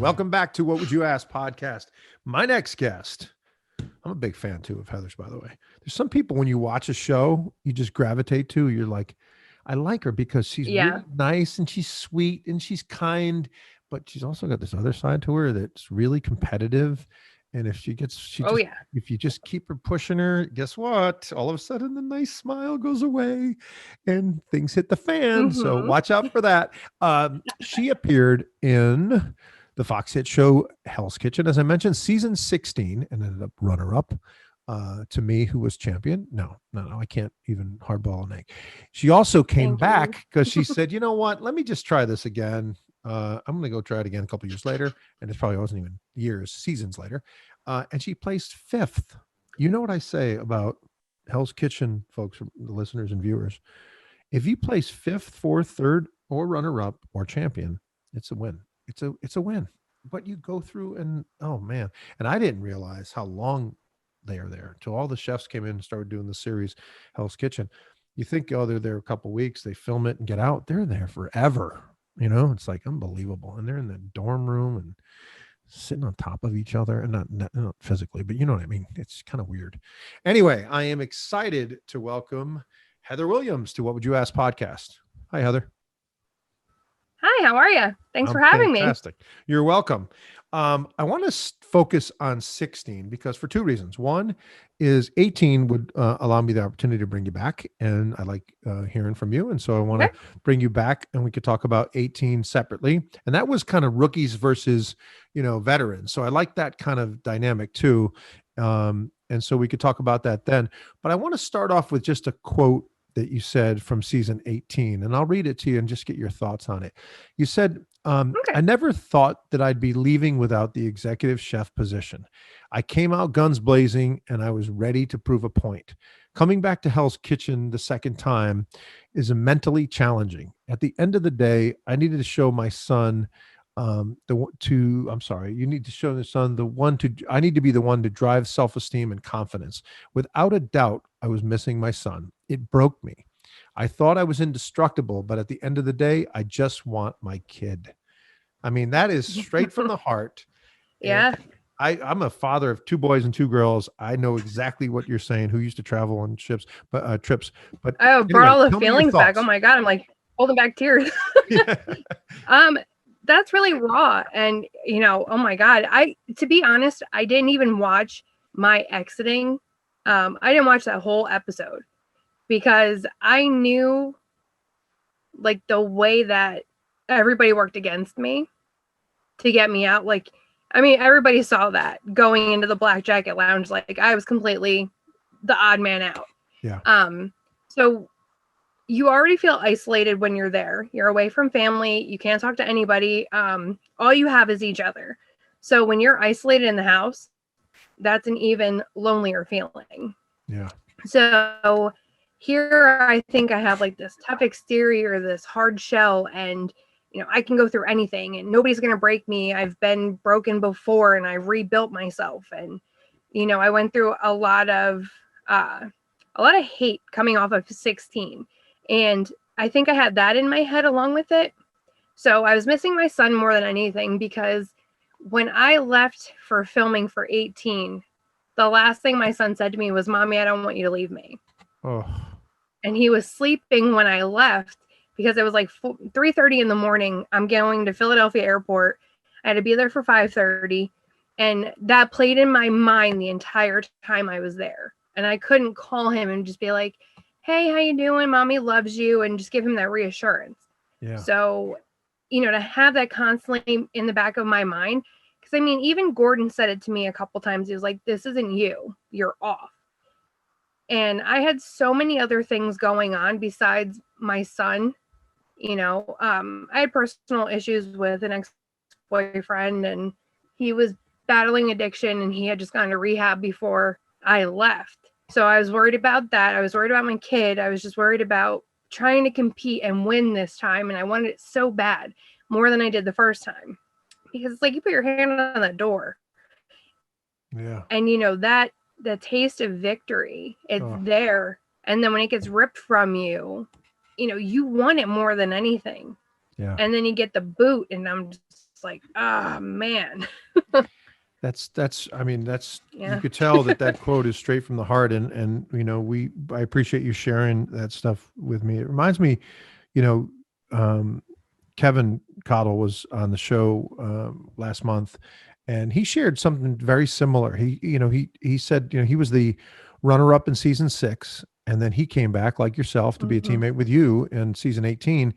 Welcome back to What Would You Ask podcast. My next guest, I'm a big fan too of Heather's, by the way. There's some people when you watch a show, you just gravitate to. You're like, I like her because she's really nice and she's sweet and she's kind, but she's also got this other side to her that's really competitive. And if if you just keep her pushing her, guess what? All of a sudden the nice smile goes away and things hit the fan. Mm-hmm. So watch out for that. She appeared in the Fox hit show Hell's Kitchen, as I mentioned, season 16, and ended up runner-up to me, who was champion. No, I can't even hardball an egg. She also came back because she said, you know what? Let me just try this again. I'm going to go try it again a couple years later, and it probably wasn't even years, seasons later. And she placed 5th. You know what I say about Hell's Kitchen, folks, the listeners and viewers. If you place 5th, 4th, 3rd, or runner-up or champion, it's a win. It's a win. But you go through and, oh man. And I didn't realize how long they are there until all the chefs came in and started doing the series Hell's Kitchen. You think, oh, they're there a couple of weeks, they film it and get out. They're there forever. You know, it's like unbelievable. And they're in the dorm room and sitting on top of each other, and not physically, but you know what I mean? It's kind of weird. Anyway, I am excited to welcome Heather Williams to What Would You Ask podcast. Hi, Heather. Hi, how are you? Thanks for having me. Fantastic. You're welcome. I want to focus on 16 because for 2 reasons. One is 18 would allow me the opportunity to bring you back, and I like hearing from you. And so I want to bring you back, and we could talk about 18 separately. And that was kind of rookies versus, veterans. So I like that kind of dynamic too. And so we could talk about that then. But I want to start off with just a quote that you said from season 18, and I'll read it to you and just get your thoughts on it. You said, I never thought that I'd be leaving without the executive chef position. I came out guns blazing and I was ready to prove a point. Coming back to Hell's Kitchen the second time is mentally challenging. At the end of the day, I needed to show my son I need to be the one to drive self-esteem and confidence. Without a doubt, I was missing my son. It broke me. I thought I was indestructible, but at the end of the day, I just want my kid. I mean, that is straight from the heart. Yeah. I'm a father of 2 boys and 2 girls. I know exactly what you're saying, who used to travel on trips, but brought all the feelings back. Oh my God. I'm like holding back tears. That's really raw. And, oh my God, to be honest, I didn't even watch my exiting. I didn't watch that whole episode because I knew like the way that everybody worked against me to get me out. Like, I mean, everybody saw that going into the Black Jacket Lounge. Like I was completely the odd man out. Yeah. So you already feel isolated when you're there. You're away from family. You can't talk to anybody. All you have is each other. So when you're isolated in the house, that's an even lonelier feeling. Yeah. So here I think I have like this tough exterior, this hard shell, and I can go through anything and nobody's going to break me. I've been broken before and I rebuilt myself. And, I went through a lot of hate coming off of 16. And I think I had that in my head along with it. So I was missing my son more than anything because when I left for filming for 18, the last thing my son said to me was, "Mommy, I don't want you to leave me." Oh. And he was sleeping when I left because it was like 3:30 in the morning. I'm going to Philadelphia Airport. I had to be there for 5:30. And that played in my mind the entire time I was there. And I couldn't call him and just be like, "Hey, how you doing? Mommy loves you," and just give him that reassurance. Yeah. So, to have that constantly in the back of my mind, because I mean, even Gordon said it to me a couple times. He was like, "This isn't you. You're off." And I had so many other things going on besides my son. I had personal issues with an ex-boyfriend, and he was battling addiction, and he had just gone to rehab before I left. So I was worried about that. I was worried about my kid. I was just worried about trying to compete and win this time. And I wanted it so bad, more than I did the first time. Because it's like you put your hand on the door. Yeah. And that the taste of victory, it's there. And then when it gets ripped from you, you want it more than anything. Yeah. And then you get the boot, and I'm just like, oh man. I mean, you could tell that quote is straight from the heart. And, I appreciate you sharing that stuff with me. It reminds me, you know, Kevin Cottle was on the show last month, and he shared something very similar. He said, he was the runner up in season 6, and then he came back like yourself to be a teammate with you in season 18.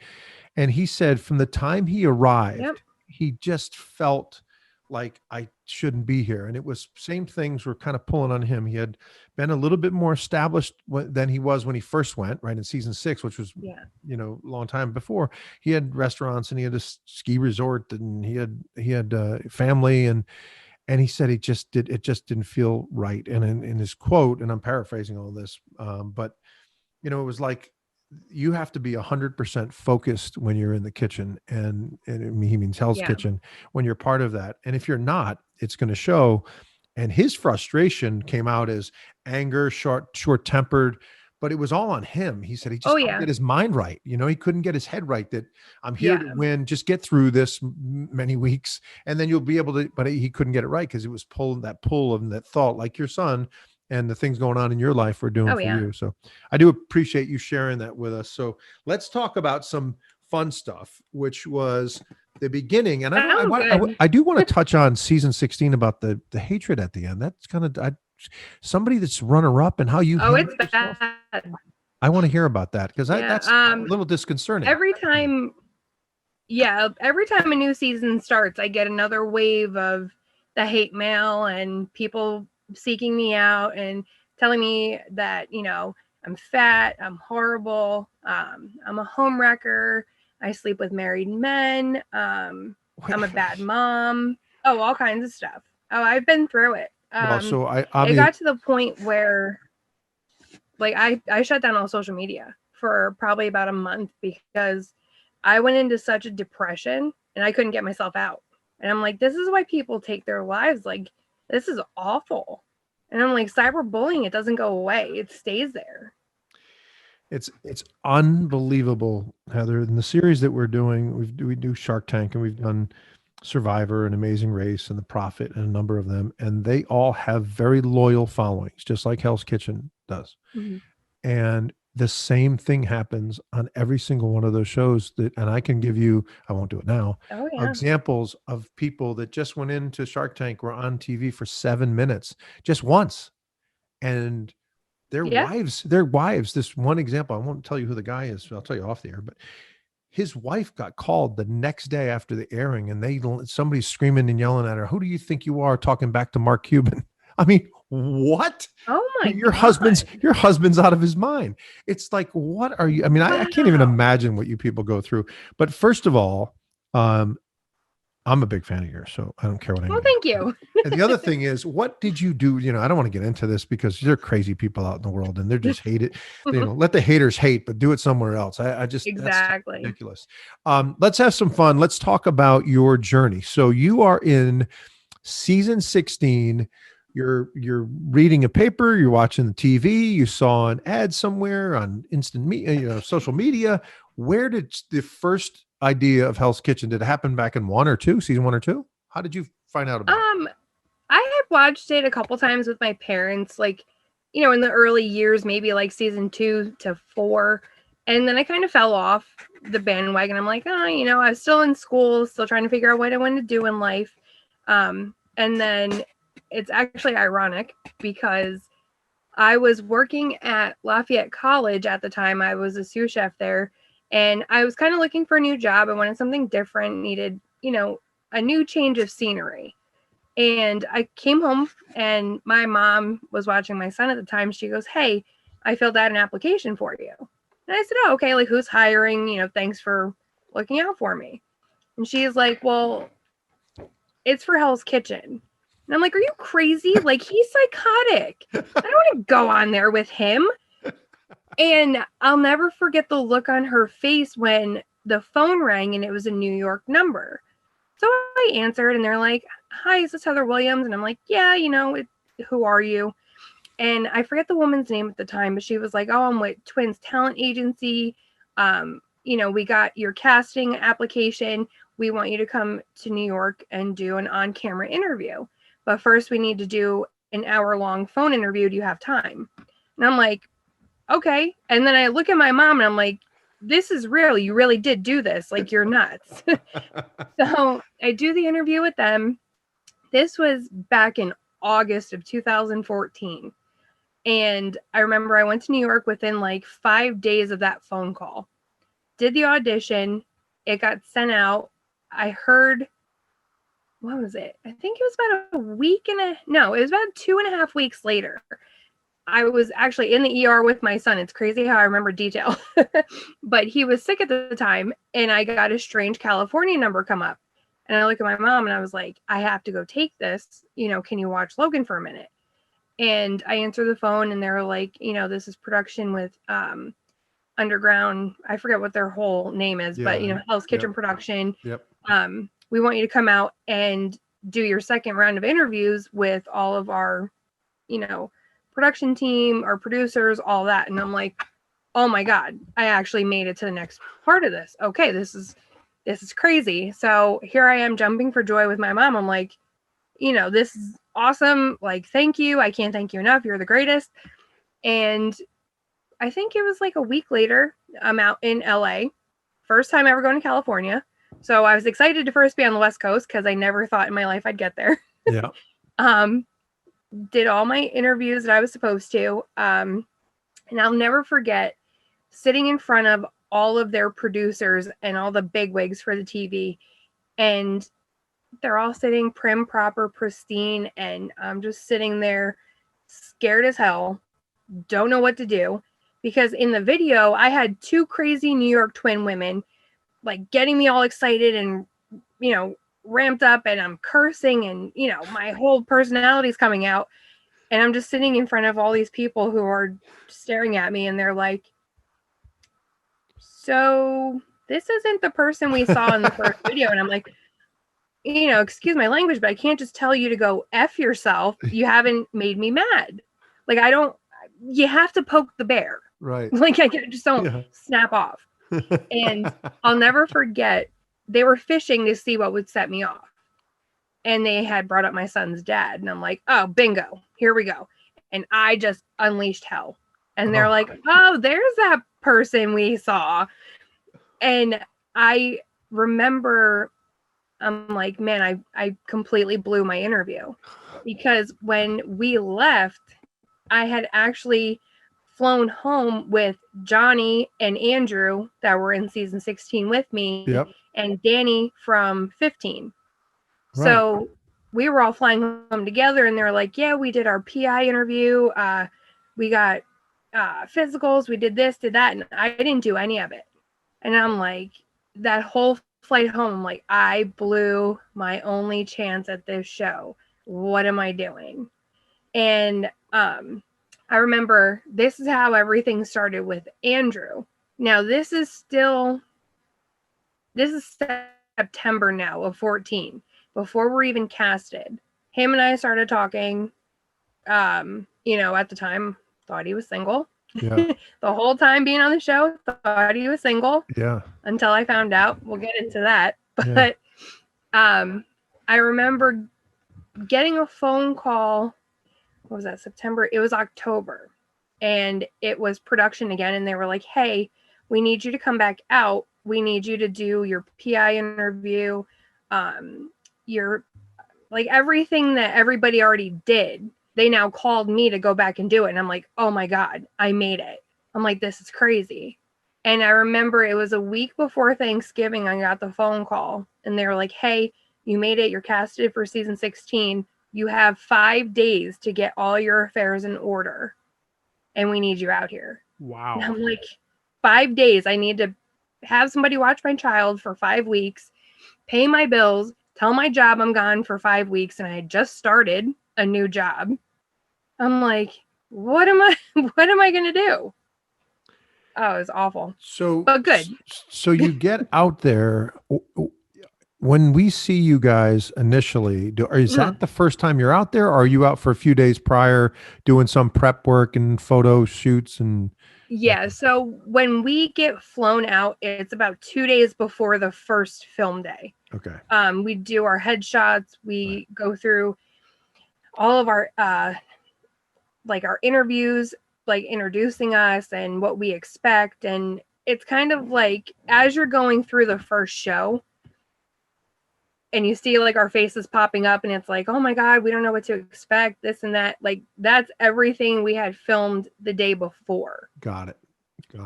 And he said from the time he arrived, he just felt like I shouldn't be here. And it was same things were kind of pulling on him. He had been a little bit more established than he was when he first went, right, in season 6, which was, a long time before. He had restaurants and he had a ski resort and he had family. And he said it just didn't feel right. And in his quote, and I'm paraphrasing all this, but it was like, you have to be 100% focused when you're in the kitchen, and he means Hell's Kitchen, when you're part of that. And if you're not, it's going to show. And his frustration came out as anger, short-tempered, but it was all on him. He said he just couldn't get his mind right. He couldn't get his head right that I'm here to win, just get through this many weeks and then you'll be able to, but he couldn't get it right because it was pulling that pull of that thought, like your son and the things going on in your life we're doing for you. So I do appreciate you sharing that with us. So let's talk about some fun stuff, which was the beginning. And I do want to touch on season 16 about the hatred at the end. That's kind of somebody that's runner up and how you. Oh, it's bad. I want to hear about that because that's a little disconcerting. Every time a new season starts, I get another wave of the hate mail and people seeking me out and telling me that, I'm fat, I'm horrible, I'm a home wrecker, I sleep with married men, I'm a bad mom. Oh, all kinds of stuff. Oh, I've been through it. It got to the point where I shut down all social media for probably about a month because I went into such a depression and I couldn't get myself out. And I'm like, this is why people take their lives. Like, this is awful. And I'm like, cyberbullying, it doesn't go away. It stays there. It's unbelievable, Heather. In the series that we're doing, we do Shark Tank and we've done Survivor and Amazing Race and The Prophet and a number of them. And they all have very loyal followings, just like Hell's Kitchen does. Mm-hmm. And the same thing happens on every single one of those shows and I can give you, I won't do it now, examples of people that just went into Shark Tank, were on TV for 7 minutes, just once. And their wives, this one example, I won't tell you who the guy is. I'll tell you off the air, but his wife got called the next day after the airing and somebody's screaming and yelling at her. Who do you think you are talking back to Mark Cuban? I mean, what? Oh my God. Your husband's out of his mind. It's like, what are you? I mean, I can't even imagine what you people go through. But first of all, I'm a big fan of yours, so I don't care what I. Well, thank you. And the other thing is, what did you do? I don't want to get into this because there are crazy people out in the world and they're just hated. Let the haters hate, but do it somewhere else. I just exactly that's ridiculous. Let's have some fun. Let's talk about your journey. So you are in season 16. You're reading a paper, you're watching the TV, you saw an ad somewhere on instant media, social media. Where did the first idea of Hell's Kitchen, did it happen back in season 1 or 2? How did you find out about it? I had watched it a couple times with my parents, in the early years, maybe like season 2 to 4. And then I kind of fell off the bandwagon. I'm like, I was still in school, still trying to figure out what I wanted to do in life. And then it's actually ironic because I was working at Lafayette College at the time. I was a sous chef there, and I was kind of looking for a new job. I wanted something different, needed, a new change of scenery. And I came home and my mom was watching my son at the time. She goes, "Hey, I filled out an application for you." And I said, "Oh, okay. Like, who's hiring? Thanks for looking out for me." And she's like, "Well, it's for Hell's Kitchen." And I'm like, "Are you crazy? Like, he's psychotic. I don't want to go on there with him." And I'll never forget the look on her face when the phone rang and it was a New York number. So I answered and they're like, "Hi, is this Heather Williams?" And I'm like, "Yeah, who are you?" And I forget the woman's name at the time, but she was like, "Oh, I'm with Twins Talent Agency. We got your casting application. we want you to come to New York and do an on-camera interview. But first we need to do an hour-long phone interview. Do you have time? And I'm like, okay. And then I look at my mom and I'm like, this is real. You really did do this. Like, you're nuts. So I do the interview with them. This was back in August of 2014. And I remember I went to New York within like 5 days of that phone call. Did the audition. It got sent out. I heard, what was it? I think it was about it was about 2.5 weeks later. I was actually in the ER with my son. It's crazy how I remember detail. But he was sick at the time, and I got a strange California number come up. And I look at my mom and I was like, I have to go take this. Can you watch Logan for a minute? And I answer the phone and they're like, this is production with Underground. I forget what their whole name is, but Hell's Kitchen production. Yep. We want you to come out and do your second round of interviews with all of our, production team, our producers, all that. And I'm like, oh my God, I actually made it to the next part of this. Okay, this is crazy. So here I am jumping for joy with my mom. I'm like, this is awesome. Like, thank you. I can't thank you enough. You're the greatest. And I think it was like a week later, I'm out in LA. First time ever going to California. So I was excited to first be on the West Coast because I never thought in my life I'd get there. Yeah. Did all my interviews that I was supposed to. And I'll never forget sitting in front of all of their producers and all the bigwigs for the TV. And they're all sitting prim, proper, pristine. And I'm just sitting there scared as hell. Don't know what to do. Because in the video, I had two crazy New York twin women like getting me all excited and, ramped up, and I'm cursing and, my whole personality is coming out. And I'm just sitting in front of all these people who are staring at me, and they're like, so this isn't the person we saw in the first video. And I'm like, excuse my language, but I can't just tell you to go F yourself. You haven't made me mad. Like, you have to poke the bear. Right. Like, I just don't snap off. And I'll never forget, they were fishing to see what would set me off. And they had brought up my son's dad. And I'm like, oh, bingo, here we go. And I just unleashed hell. And they're like, oh, there's that person we saw. And I remember, I'm like, man, I completely blew my interview. Because when we left, I had actually flown home with Johnny and Andrew that were in season 16 with me. Yep. And Danny from 15. Right. So we were all flying home together, and they're like, yeah, we did our PI interview. We got physicals. We did this, did that. And I didn't do any of it. And I'm like, that whole flight home, like, I blew my only chance at this show. What am I doing? And I remember this is how everything started with Andrew. Now, this is September now of 14, before we're even casted. Him and I started talking, at the time, thought he was single. Yeah. The whole time being on the show, thought he was single. Yeah. Until I found out. We'll get into that. But I remember getting a phone call. What was that, September? It was October. And it was production again. And they were like, hey, we need you to come back out. We need you to do your PI interview. Your, like, everything that everybody already did. They now called me to go back and do it. And I'm like, oh my God, I made it. I'm like, this is crazy. And I remember it was a week before Thanksgiving, I got the phone call. And they were like, hey, you made it. You're casted for season 16. You have 5 days to get all your affairs in order. And we need you out here. Wow. And I'm like, 5 days. I need to have somebody watch my child for 5 weeks, pay my bills, tell my job I'm gone for 5 weeks. And I had just started a new job. I'm like, what am I going to do? Oh, it was awful. So, but good. So you get out there. when we see you guys initially, is that the first time you're out there, or are you out for a few days prior doing some prep work and photo shoots and? Yeah, so when we get flown out, it's about 2 days before the first film day. Okay. We do our headshots. We go through all of our like our interviews, like introducing us and what we expect. And it's kind of like as you're going through the first show and you see like our faces popping up and it's like, oh my God, we don't know what to expect, this and that. Like that's everything we had filmed the day before. Got it.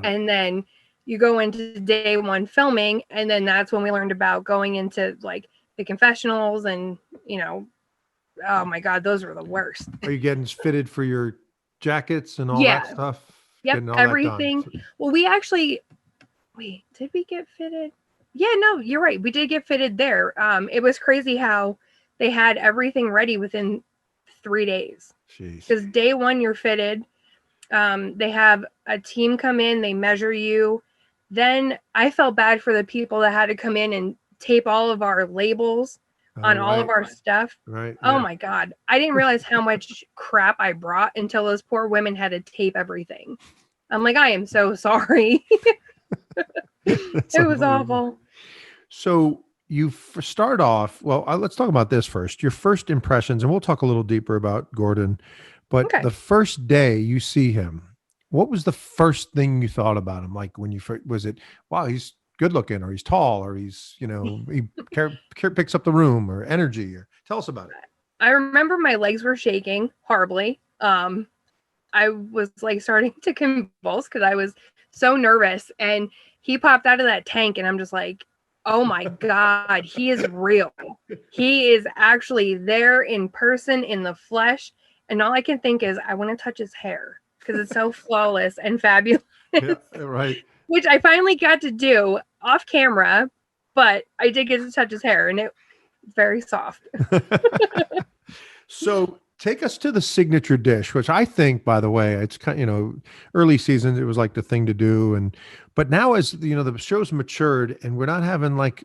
And then you go into day one filming, and then that's when we learned about going into like the confessionals and, you know, oh my God, those were the worst. Are you getting fitted for your jackets and all that stuff? Yep, everything. Well, we actually, did we get fitted? Yeah, no, you're right. We did get fitted there. It was crazy how they had everything ready within 3 days. Because day one, you're fitted. They have a team come in, they measure you. Then I felt bad for the people that had to come in and tape all of our labels on all of our stuff. Right. Oh my God. I didn't realize how much crap I brought until those poor women had to tape everything. I'm like, I am so sorry. It was awful. So you start off, well, let's talk about this first. Your first impressions, and we'll talk a little deeper about Gordon. But the first day you see him, what was the first thing you thought about him? Like when you first, was it, wow, he's good looking, or he's tall, or he's, you know, he picks up the room, or energy, or tell us about it. I remember my legs were shaking horribly. I was like starting to convulse because I was so nervous, and he popped out of that tank and I'm just like, oh my God, he is real. He is actually there in person, in the flesh. And all I can think is I want to touch his hair because it's so flawless and fabulous. Yeah, right. Which I finally got to do off camera, but I did get to touch his hair and it was very soft. So take us to the signature dish, which I think, by the way, it's kind of, you know, early seasons, it was like the thing to do. But now as, you know, the show's matured and we're not having like,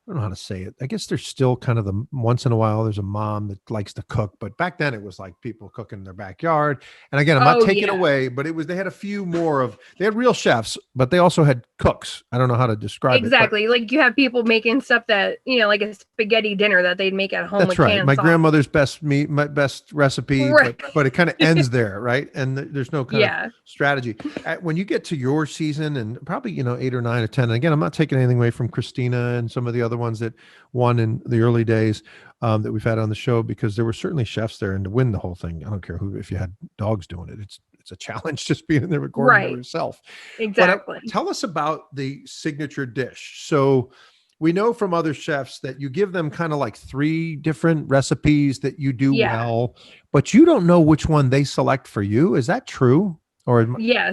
I don't know how to say it. I guess there's still kind of the once in a while there's a mom that likes to cook, but back then it was like people cooking in their backyard. And again, I'm not taking away, but they had a few more they had real chefs, but they also had cooks. I don't know how to describe it. Exactly. Like you have people making stuff that, you know, like a spaghetti dinner that they'd make at home. That's right. My grandmother's best recipe, right. but it kind of ends there. Right. And there's no kind of strategy. When you get to your season and probably, you know, 8 or 9 or 10, and again, I'm not taking anything away from Christina and some of the other ones that won in the early days that we've had on the show, because there were certainly chefs there, and to win the whole thing, I don't care who, if you had dogs doing it, it's a challenge just being in there recording by yourself. Exactly. But tell us about the signature dish. So we know from other chefs that you give them kind of like 3 different recipes that you do well, but you don't know which one they select for you. Is that true? Or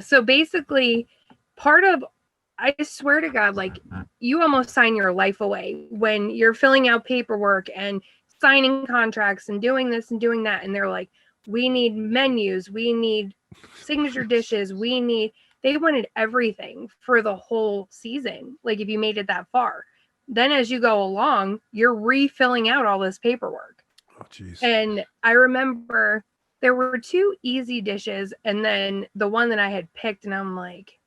so basically I swear to God, like you almost sign your life away when you're filling out paperwork and signing contracts and doing this and doing that. And they're like, we need menus, we need signature dishes, they wanted everything for the whole season. Like if you made it that far, then as you go along, you're refilling out all this paperwork. Oh, geez. And I remember there were 2 easy dishes and then the one that I had picked, and I'm like,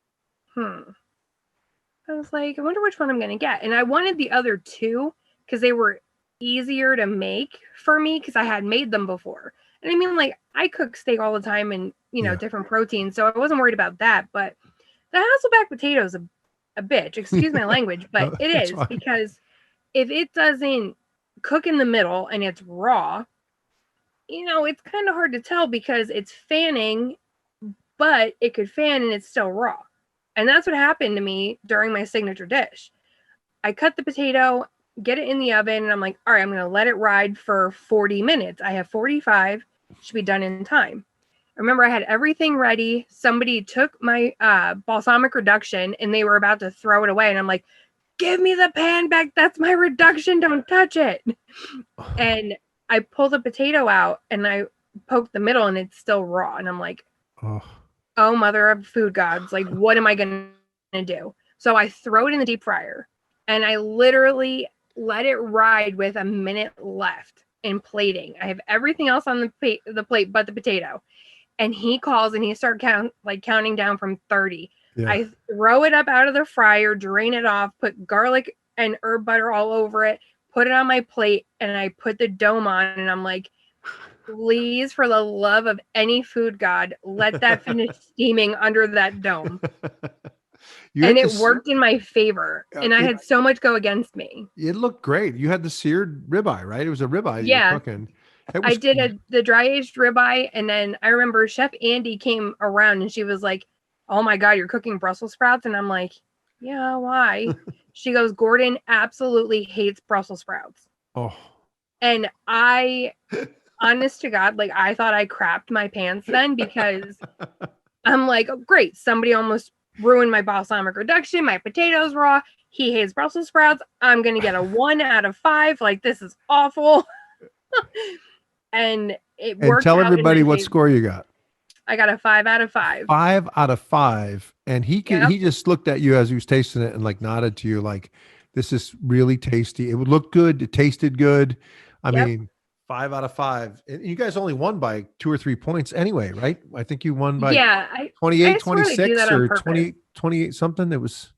I was like, I wonder which one I'm going to get. And I wanted the other 2 because they were easier to make for me because I had made them before. And I mean, like, I cook steak all the time and, you know, different proteins. So I wasn't worried about that. But the Hasselback potato is a bitch. Excuse my language. But it is fine. Because if it doesn't cook in the middle and it's raw, you know, it's kind of hard to tell because it's fanning, but it could fan and it's still raw. And that's what happened to me during my signature dish. I cut the potato, get it in the oven, and I'm like, all right, I'm going to let it ride for 40 minutes. I have 45, should be done in time. I remember I had everything ready. Somebody took my balsamic reduction and they were about to throw it away. And I'm like, give me the pan back. That's my reduction. Don't touch it. And I pull the potato out and I poke the middle and it's still raw. And I'm like, oh, mother of food gods, like, what am I going to do? So I throw it in the deep fryer and I literally let it ride with a minute left in plating. I have everything else on the plate but the potato. And he calls and he starts counting down from 30. Yeah. I throw it up out of the fryer, drain it off, put garlic and herb butter all over it, put it on my plate, and I put the dome on, and I'm like, please, for the love of any food god, let that finish steaming under that dome. And it worked in my favor. And I had so much go against me. It looked great. You had the seared ribeye, right? It was a ribeye you were cooking. I did the dry aged ribeye, and then I remember Chef Andy came around and she was like, "Oh my God, you're cooking Brussels sprouts?" And I'm like, "Yeah, why?" She goes, "Gordon absolutely hates Brussels sprouts." Oh. And I, honest to God, like I thought I crapped my pants then, because I'm like, oh, great, somebody almost ruined my balsamic reduction, my potatoes raw. He hates Brussels sprouts. I'm gonna get a 1 out of 5. Like, this is awful. And it worked. And tell everybody what score you got. I got a 5 out of 5. 5 out of 5. And he just looked at you as he was tasting it and like nodded to you like, this is really tasty. It would look good. It tasted good. I mean, 5 out of 5. And you guys only won by 2 or 3 points anyway, right? I think you won by 28, 26 or 28 something. It was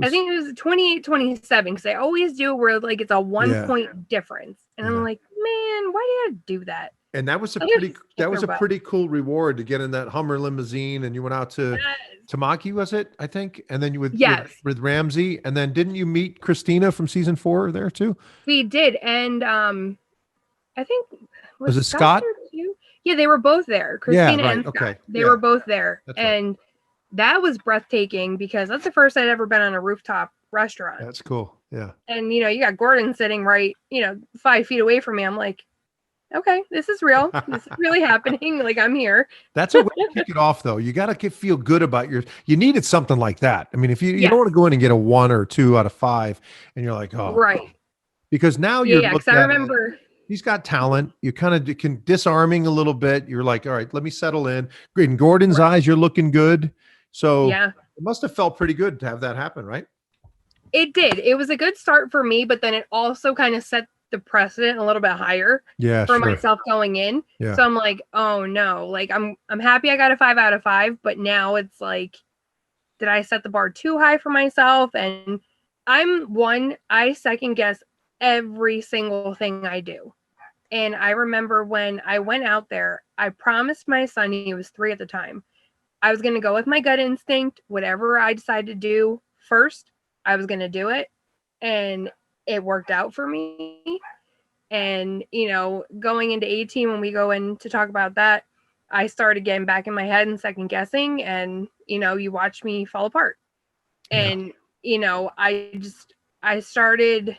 I think it was 28, 27, because I always do where like it's a 1 point difference. And I'm like, man, why did I do that? And that was a pretty cool reward to get in that Hummer limousine. And you went out to Tamaki, was it? I think. And then you would with Ramsey. And then didn't you meet Christina from season 4 there too? We did. And I think was it Scott? Yeah, they were both there. Christina and Scott. Okay. They were both there. That's and that was breathtaking, because that's the first I'd ever been on a rooftop restaurant. That's cool. Yeah. And, you got Gordon sitting right, 5 feet away from me. I'm like, okay, this is real. This is really happening. Like, I'm here. That's a way to kick it off, though. You got to feel good about you needed something like that. I mean, if you don't want to go in and get a 1 or 2 out of 5 and you're like, oh, right. Because now you're because I remember he's got talent. You kind of can disarming a little bit. You're like, all right, let me settle in. In Gordon's eyes, you're looking good. So it must have felt pretty good to have that happen, right? It did. It was a good start for me, but then it also kind of set the precedent a little bit higher for myself going in. Yeah. So I'm like, oh no, like I'm happy I got a 5 out of 5, but now it's like, did I set the bar too high for myself? And I second guess every single thing I do. And I remember when I went out there, I promised my son, he was 3 at the time, I was going to go with my gut instinct. Whatever I decided to do first, I was going to do it. And it worked out for me. And, going into 18, when we go in to talk about that, I started getting back in my head and second guessing. And, you watch me fall apart. And, I started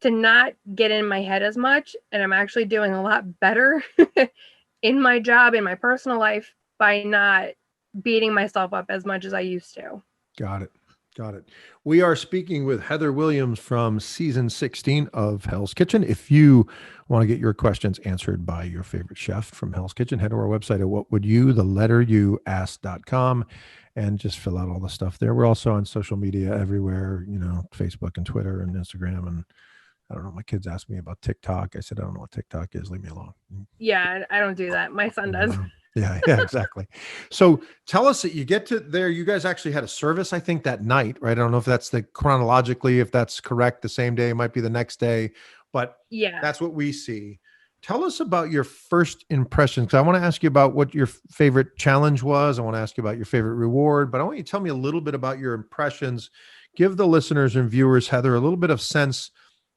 to not get in my head as much. And I'm actually doing a lot better in my job, in my personal life, by not beating myself up as much as I used to. Got it. We are speaking with Heather Williams from season 16 of Hell's Kitchen. If you want to get your questions answered by your favorite chef from Hell's Kitchen, head to our website at whatwouldyouthaleryoutask.com and just fill out all the stuff there. We're also on social media everywhere, Facebook and Twitter and Instagram. And I don't know, my kids asked me about TikTok. I said, I don't know what TikTok is. Leave me alone. Yeah, I don't do that. My son does. Yeah, exactly. So tell us that you get to there. You guys actually had a service, I think, that night, right? I don't know if that's chronologically, if that's correct. The same day, it might be the next day, but that's what we see. Tell us about your first impressions, because I want to ask you about what your favorite challenge was. I want to ask you about your favorite reward, but I want you to tell me a little bit about your impressions. Give the listeners and viewers, Heather, a little bit of sense.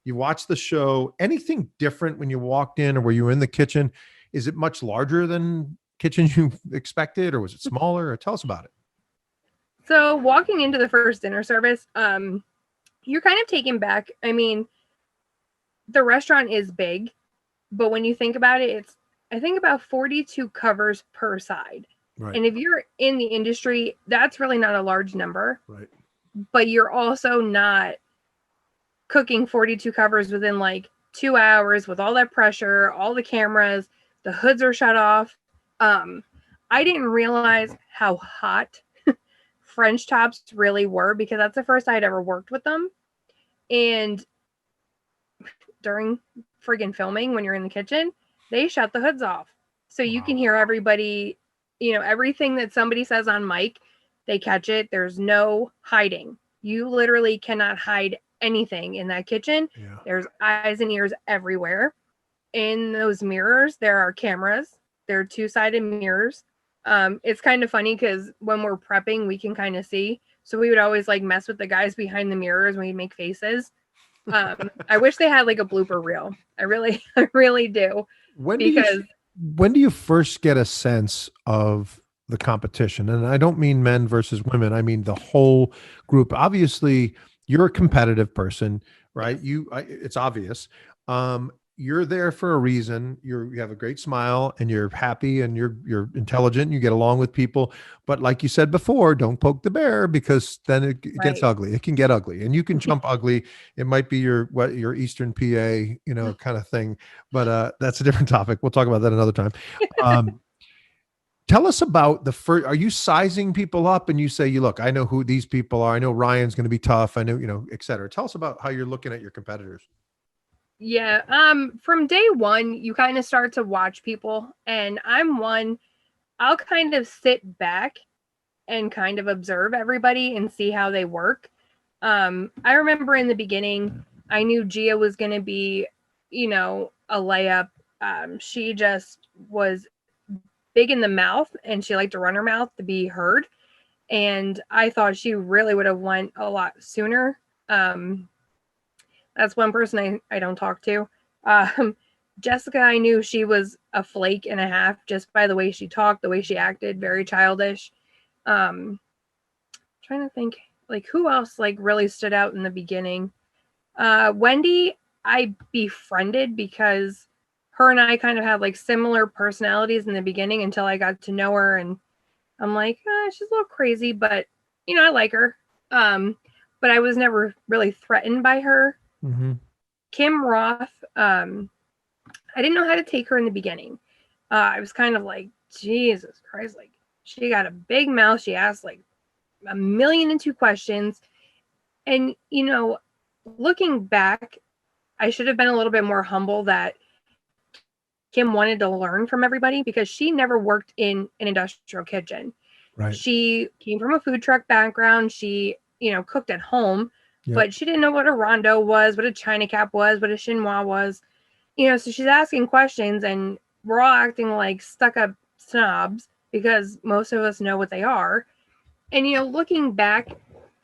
You watched the show. Anything different when you walked in or were you in the kitchen? Is it much larger than kitchen you expected, or was it smaller? Or tell us about it. So walking into the first dinner service, you're kind of taken back. I mean, the restaurant is big, but when you think about it, it's, I think, about 42 covers per side. Right. And if you're in the industry, that's really not a large number. Right. But you're also not cooking 42 covers within like 2 hours with all that pressure, all the cameras, the hoods are shut off. I didn't realize how hot French tops really were, because that's the first I'd ever worked with them. And during friggin' filming when you're in the kitchen, they shut the hoods off. So you can hear everybody, everything that somebody says on mic, they catch it. There's no hiding. You literally cannot hide anything in that kitchen. Yeah. There's eyes and ears everywhere. In those mirrors, there are cameras. There are two-sided mirrors. It's kind of funny because when we're prepping, we can kind of see. So we would always like mess with the guys behind the mirrors when we make faces. I wish they had like a blooper reel. I really do. When do you first get a sense of the competition? And I don't mean men versus women. I mean the whole group. Obviously, you're a competitive person, right? Yes. It's obvious. You're there for a reason. You have a great smile and you're happy and you're intelligent and you get along with people. But like you said before, don't poke the bear because then it gets ugly. It can get ugly and you can jump ugly. It might be your Eastern PA, kind of thing. But that's a different topic. We'll talk about that another time. Tell us about the first. Are you sizing people up and you say, look, I know who these people are. I know Ryan's going to be tough. I know, et cetera. Tell us about how you're looking at your competitors. Yeah. From day one, you kind of start to watch people, and I'll kind of sit back and kind of observe everybody and see how they work. I remember in the beginning, I knew Gia was going to be, a layup. She just was big in the mouth and she liked to run her mouth to be heard. And I thought she really would have went a lot sooner. That's one person I don't talk to. Jessica, I knew she was a flake and a half just by the way she talked, the way she acted, very childish. Trying to think like who else like really stood out in the beginning. Wendy, I befriended because her and I kind of had like similar personalities in the beginning until I got to know her, and I'm like, she's a little crazy, but I like her. But I was never really threatened by her. Mm-hmm. Kim Roth, I didn't know how to take her in the beginning. I was kind of like, Jesus Christ, like she got a big mouth. She asked like 1,000,002 questions. And, looking back, I should have been a little bit more humble that Kim wanted to learn from everybody because she never worked in an industrial kitchen. Right. She came from a food truck background. She, cooked at home, but she didn't know what a rondo was, what a China cap was, what a chinois was. So she's asking questions and we're all acting like stuck-up snobs because most of us know what they are. And, looking back,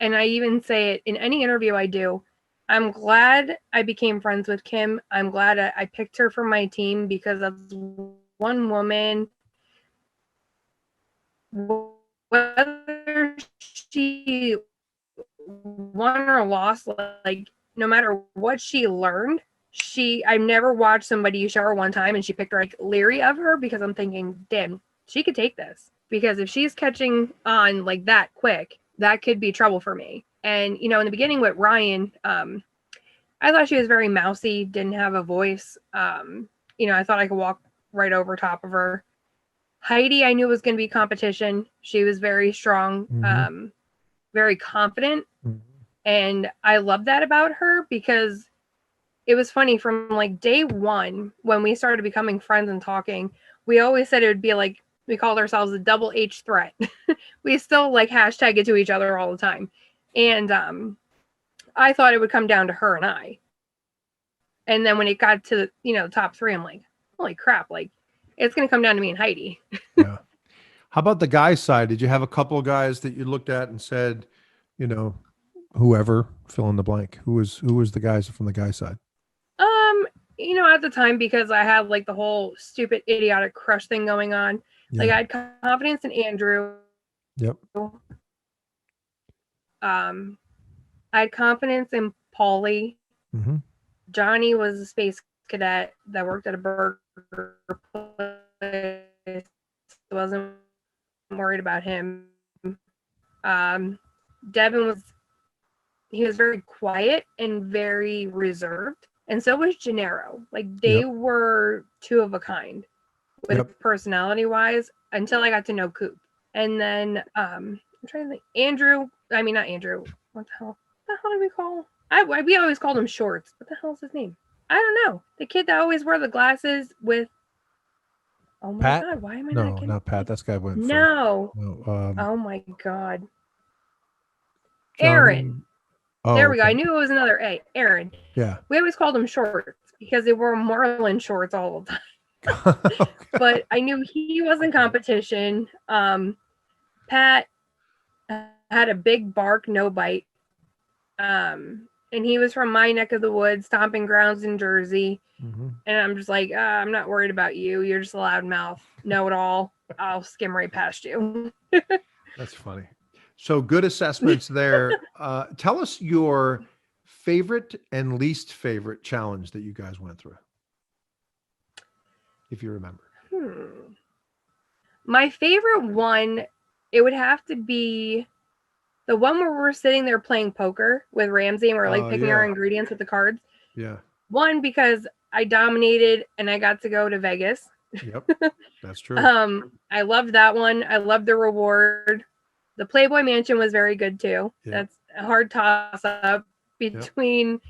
and I even say it in any interview I do, I'm glad I became friends with Kim. I'm glad I picked her for my team because that's one woman, whether she won or lost, like no matter what she learned, I've never watched somebody show her one time and she picked her like leery of her because I'm thinking, damn, she could take this. Because if she's catching on like that quick, that could be trouble for me. And, in the beginning with Ryan, I thought she was very mousy, didn't have a voice. I thought I could walk right over top of her. Heidi, I knew was going to be competition. She was very strong, very confident. Mm-hmm. And I love that about her because it was funny from like day one, when we started becoming friends and talking, we always said it would be like, we called ourselves a double H threat. We still like hashtag it to each other all the time. And I thought it would come down to her and I. And then when it got to, the top three, I'm like, holy crap, like it's going to come down to me and Heidi. Yeah. How about the guy side? Did you have a couple of guys that you looked at and said, whoever, fill in the blank, who was the guys from the guy side? At the time, because I had like the whole stupid idiotic crush thing going on, like I had confidence in Andrew. Yep. I had confidence in Paulie. Mm-hmm. Johnny was a space cadet that worked at a burger place. Wasn't worried about him. Devin he was very quiet and very reserved. And so was Gennaro. Like they were two of a kind with personality wise until I got to know Coop. And then I'm trying to think. Not Andrew. What the hell? What the hell did we call? We always called him Shorts. What the hell is his name? I don't know. The kid that always wore the glasses with. Oh my Pat? God! Why am I No, not getting? not Pat. That's guy went first. No. No, Oh my God. Johnny. Aaron. Oh, There we go. okay. I knew it was another A. Aaron. Yeah. We always called him Shorts because they wore Marlin shorts all the time. Okay. But I knew he was in competition. Pat had a big bark, no bite. And he was from my neck of the woods, stomping grounds in Jersey. Mm-hmm. And I'm just like, I'm not worried about you. You're just a loudmouth. Know it all. I'll skim right past you. That's funny. So good assessments there. Tell us your favorite and least favorite challenge that you guys went through, if you remember. My favorite one, it would have to be the one where we're sitting there playing poker with Ramsey and we're like picking our ingredients with the cards. Yeah. One, because I dominated and I got to go to Vegas. Yep. That's true. I loved that one. I loved the reward. The Playboy Mansion was very good too. Yep. That's a hard toss up between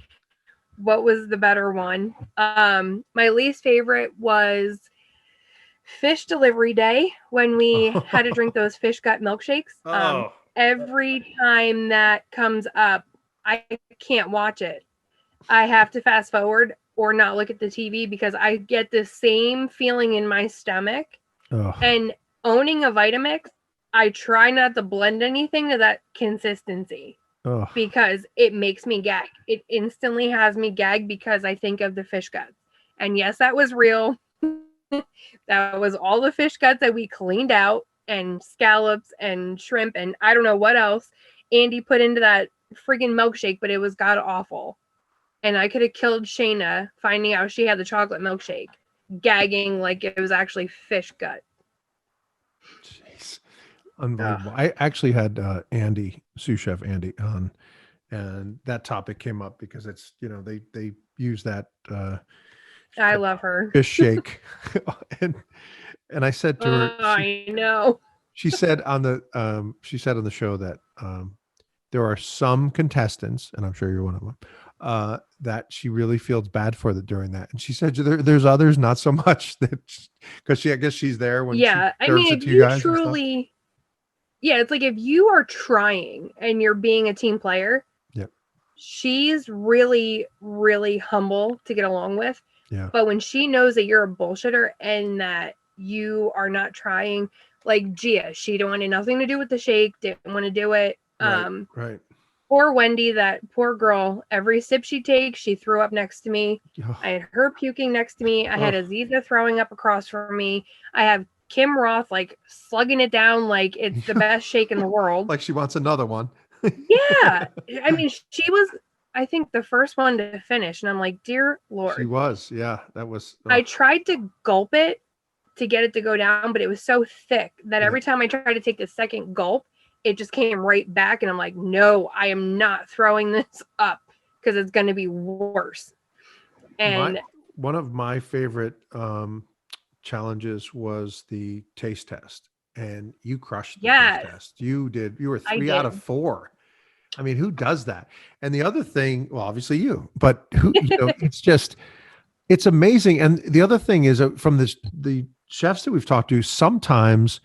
what was the better one. My least favorite was fish delivery day when we had to drink those fish gut milkshakes. Every time that comes up, I can't watch it. I have to fast forward or not look at the TV because I get the same feeling in my stomach. And owning a Vitamix, I try not to blend anything to that consistency because it makes me gag. It instantly has me gag because I think of the fish guts. And yes, that was real. That was all the fish guts that we cleaned out and scallops and shrimp and I don't know what else Andy put into that friggin' milkshake, but it was god awful. And I could have killed Shayna finding out she had the chocolate milkshake, gagging like it was actually fish gut. Jeez. Unbelievable. I actually had Andy, sous chef Andy on, and that topic came up because it's, they use that I love her. Fish shake. and I said to her, I know. She said on the show that there are some contestants, and I'm sure you're one of them, that she really feels bad for during that. And she said there's others not so much that because I guess she's there when I mean, if you truly, it's like if you are trying and you're being a team player, she's really, really humble to get along with. Yeah. But when she knows that you're a bullshitter and that you are not trying, like Gia, she wanted nothing to do with the shake, didn't want to do it. Right. Poor Wendy, that poor girl, every sip she takes, she threw up next to me. I had her puking next to me. I had Aziza throwing up across from me. I have Kim Roth like slugging it down like it's the best shake in the world. Like she wants another one. Yeah. I mean, she was, I think, the first one to finish. And I'm like, dear Lord. She was. Yeah, that was. I tried to gulp it to get it to go down, but it was so thick that every time I tried to take the second gulp, it just came right back. And I'm like, no, I am not throwing this up because it's going to be worse. And one of my favorite challenges was the taste test. And you crushed the taste test. You did. You were 3 out of 4. I mean, who does that? And the other thing, well, obviously you, but who, it's amazing. And the other thing is from the chefs that we've talked to, sometimes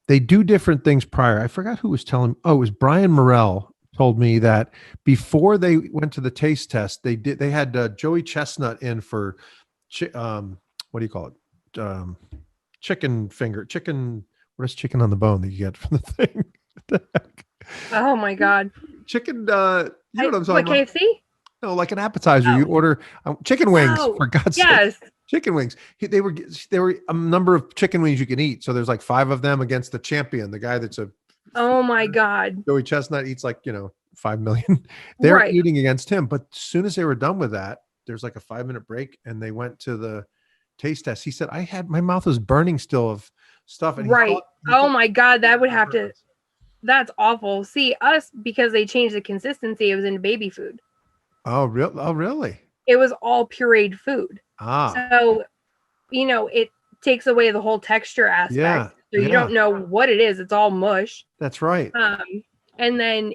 they do different things prior. I forgot who was telling me. Oh, it was Brian Morrell told me that before they went to the taste test, they had Joey Chestnut in for, what do you call it? Chicken. What is chicken on the bone that you get from the thing? What the heck? Oh my God. Chicken, you know what I'm talking about? KFC? No, like an appetizer. You order chicken wings, for God's sake. Chicken wings. They were a number of chicken wings you can eat. So there's like 5 of them against the champion, the guy that's oh my God. Joey Chestnut eats like, 5 million. They're eating against him. But as soon as they were done with that, there's like a 5-minute break and they went to the taste test. He said, my mouth was burning still of stuff. And oh my God. That would have to, that's awful. See, us, because they changed the consistency, it was in baby food. Oh, really? It was all pureed food. So, it takes away the whole texture aspect. Yeah. So you don't know what it is. It's all mush. That's right. And then,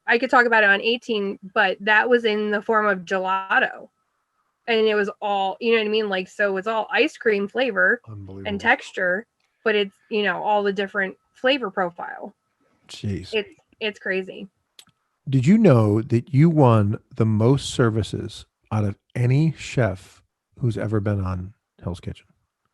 I could talk about it on 18, but that was in the form of gelato. and it was all, you know what I mean? Like, so it's all ice cream flavor and texture, but it's, you know, all the different flavor profile. Jeez. It's crazy. Did you know that you won the most services out of any chef who's ever been on Hell's Kitchen?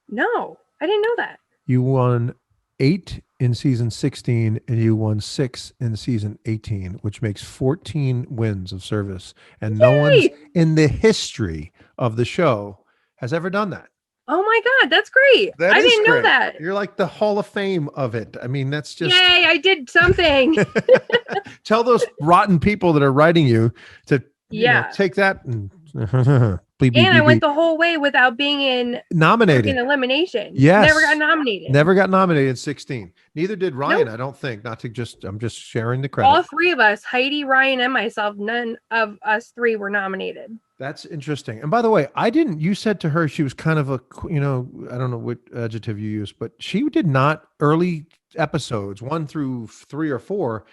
No, I didn't know that. You won 8 in season 16 and you won 6 in season 18, which makes 14 wins of service. And no one's in the history of the show has ever done that. Oh my God, that's great. I didn't know that. You're like the Hall of Fame of it. I mean, that's just... Yay, I did something. Tell those rotten people that are writing you to take that and... I went the whole way without being nominated in elimination. Yes. Never got nominated in 16. Neither did Ryan, nope. I don't think. I'm just sharing the credit. All three of us, Heidi, Ryan, and myself, none of us three were nominated. That's interesting. And by the way, you said to her she was kind of a, I don't know what adjective you used, but she did not, early episodes 1 through 3 or 4,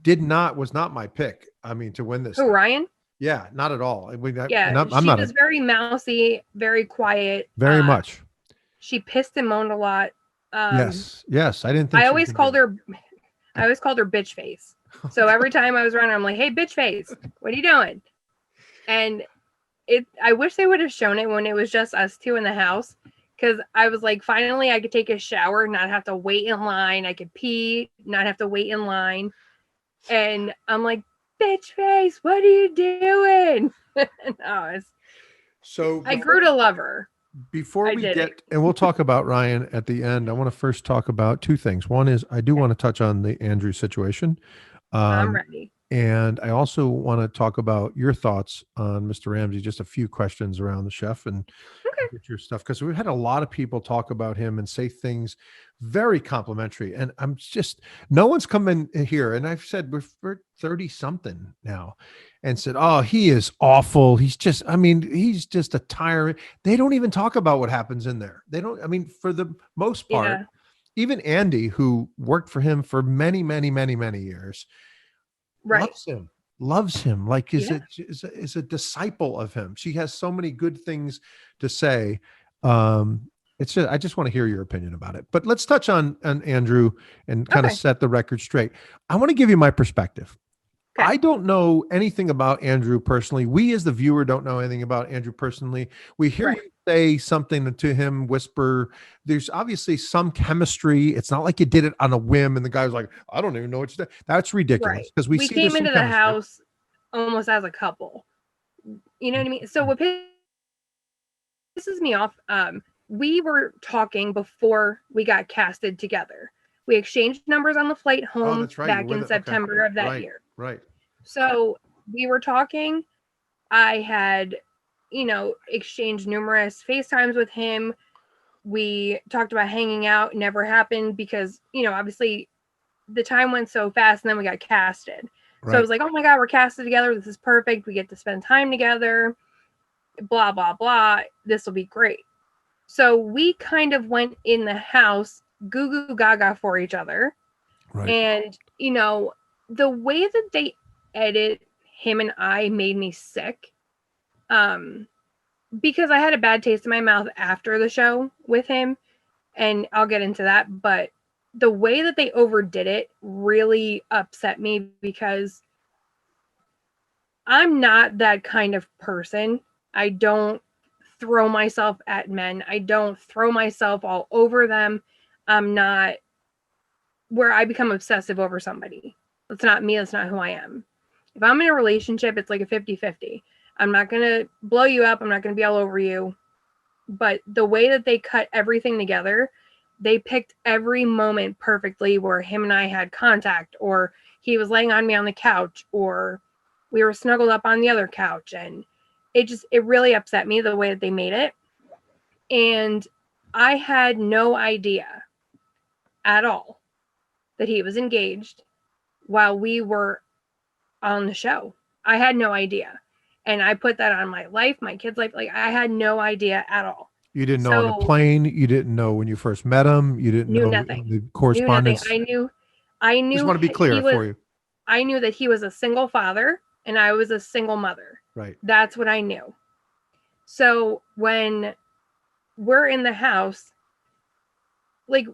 was not my pick. I mean, to win this. Who, Ryan? Yeah, not at all. She was very mousy, very quiet. Very much. She pissed and moaned a lot. Yes. I didn't think I always called her bitch face. So every time I was around her, I'm like, hey, bitch face, what are you doing? And I wish they would have shown it when it was just us two in the house, because I was like, finally I could take a shower, not have to wait in line. I could pee, not have to wait in line. And I'm like, bitch face, what are you doing? I grew to love her. Before we and we'll talk about Ryan at the end, I want to first talk about 2 things. One is I do want to touch on the Andrew situation. I'm ready. And I also want to talk about your thoughts on Mr. Ramsay, just a few questions around the chef and get your stuff. Because we've had a lot of people talk about him and say things very complimentary. And I'm just, no one's come in here. And I've said we're 30 something now and said, oh, he is awful. He's just a tyrant. They don't even talk about what happens in there. They don't, for the most part, even Andy, who worked for him for many, many, many, many years, loves him like is a disciple of him. She has so many good things to say. It's just, I just want to hear your opinion about it, but let's touch on Andrew and kind of set the record straight. I want to give you my perspective. Okay. I don't know anything about Andrew personally. We as the viewer don't know anything about Andrew personally. We hear you say something to him, whisper. There's obviously some chemistry. It's not like you did it on a whim and the guy was like, I don't even know what you did. That's ridiculous because we came into the house almost as a couple. You know what I mean? So what pisses me off, we were talking before we got casted together. We exchanged numbers on the flight home back in September of that year. Right. So we were talking. I had, exchanged numerous FaceTimes with him. We talked about hanging out. Never happened because, obviously the time went so fast and then we got casted. Right. So I was like, oh my God, we're casted together. This is perfect. We get to spend time together. Blah, blah, blah. This will be great. So we kind of went in the house goo goo gaga for each other. Right. And, the way that they edit him and I made me sick. Because I had a bad taste in my mouth after the show with him, and I'll get into that, but the way that they overdid it really upset me because I'm not that kind of person. I don't throw myself at men. I don't throw myself all over them. I'm not where I become obsessive over somebody. That's not me. That's not who I am. If I'm in a relationship, it's like a 50-50. I'm not going to blow you up. I'm not going to be all over you. But the way that they cut everything together, they picked every moment perfectly where him and I had contact, or he was laying on me on the couch, or we were snuggled up on the other couch. And it really upset me the way that they made it. And I had no idea at all that he was engaged while we were on the show. I had no idea. And I put that on my life, my kids' life. Like, I had no idea at all. You didn't know on the plane. You didn't know when you first met him. You didn't know nothing. The correspondence. I knew. Just want to be clear for you. I knew that he was a single father and I was a single mother. Right. That's what I knew. So when we're in the house, like,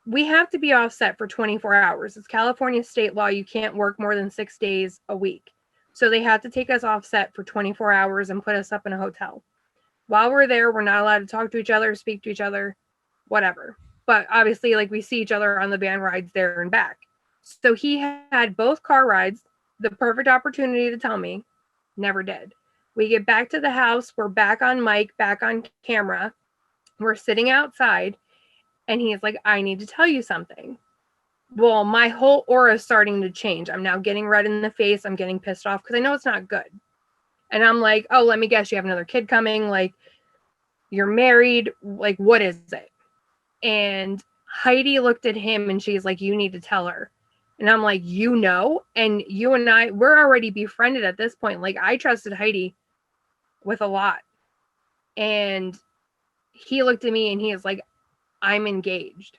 we have to be offset for 24 hours. It's California state law. You can't work more than 6 days a week. So they had to take us offset for 24 hours and put us up in a hotel. While we're there, we're not allowed to talk to each other, speak to each other, whatever. But obviously, like, we see each other on the van rides there and back. So he had both car rides, the perfect opportunity to tell me, never did. We get back to the house. We're back on mic, back on camera. We're sitting outside. And he's like, I need to tell you something. Well, my whole aura is starting to change. I'm now getting red in the face. I'm getting pissed off because I know it's not good. And I'm like, oh, let me guess, you have another kid coming. Like, you're married. Like, what is it? And Heidi looked at him and she's like, you need to tell her. And I'm like, you know? And you and I, we're already befriended at this point. Like, I trusted Heidi with a lot. And he looked at me and he is like, I'm engaged.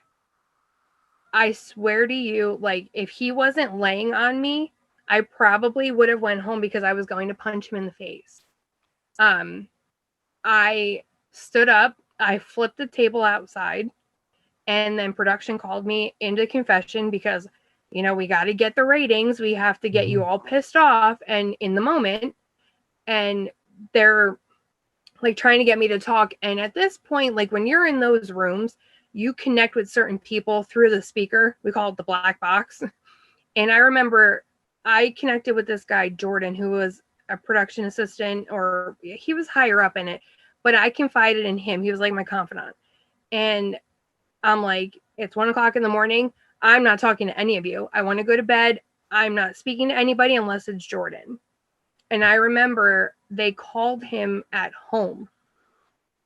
I swear to you, like, if he wasn't laying on me, I probably would have went home because I was going to punch him in the face. I stood up, I flipped the table outside, and then production called me into confession because, you know, we got to get the ratings. We have to get you all pissed off and in the moment. And they're like trying to get me to talk. And at this point, like, when you're in those rooms, you connect with certain people through the speaker. We call it the black box. And I remember I connected with this guy, Jordan, who was a production assistant, or he was higher up in it, but I confided in him. He was like my confidant. And I'm like, it's 1:00 in the morning. I'm not talking to any of you. I want to go to bed. I'm not speaking to anybody unless it's Jordan. And I remember they called him at home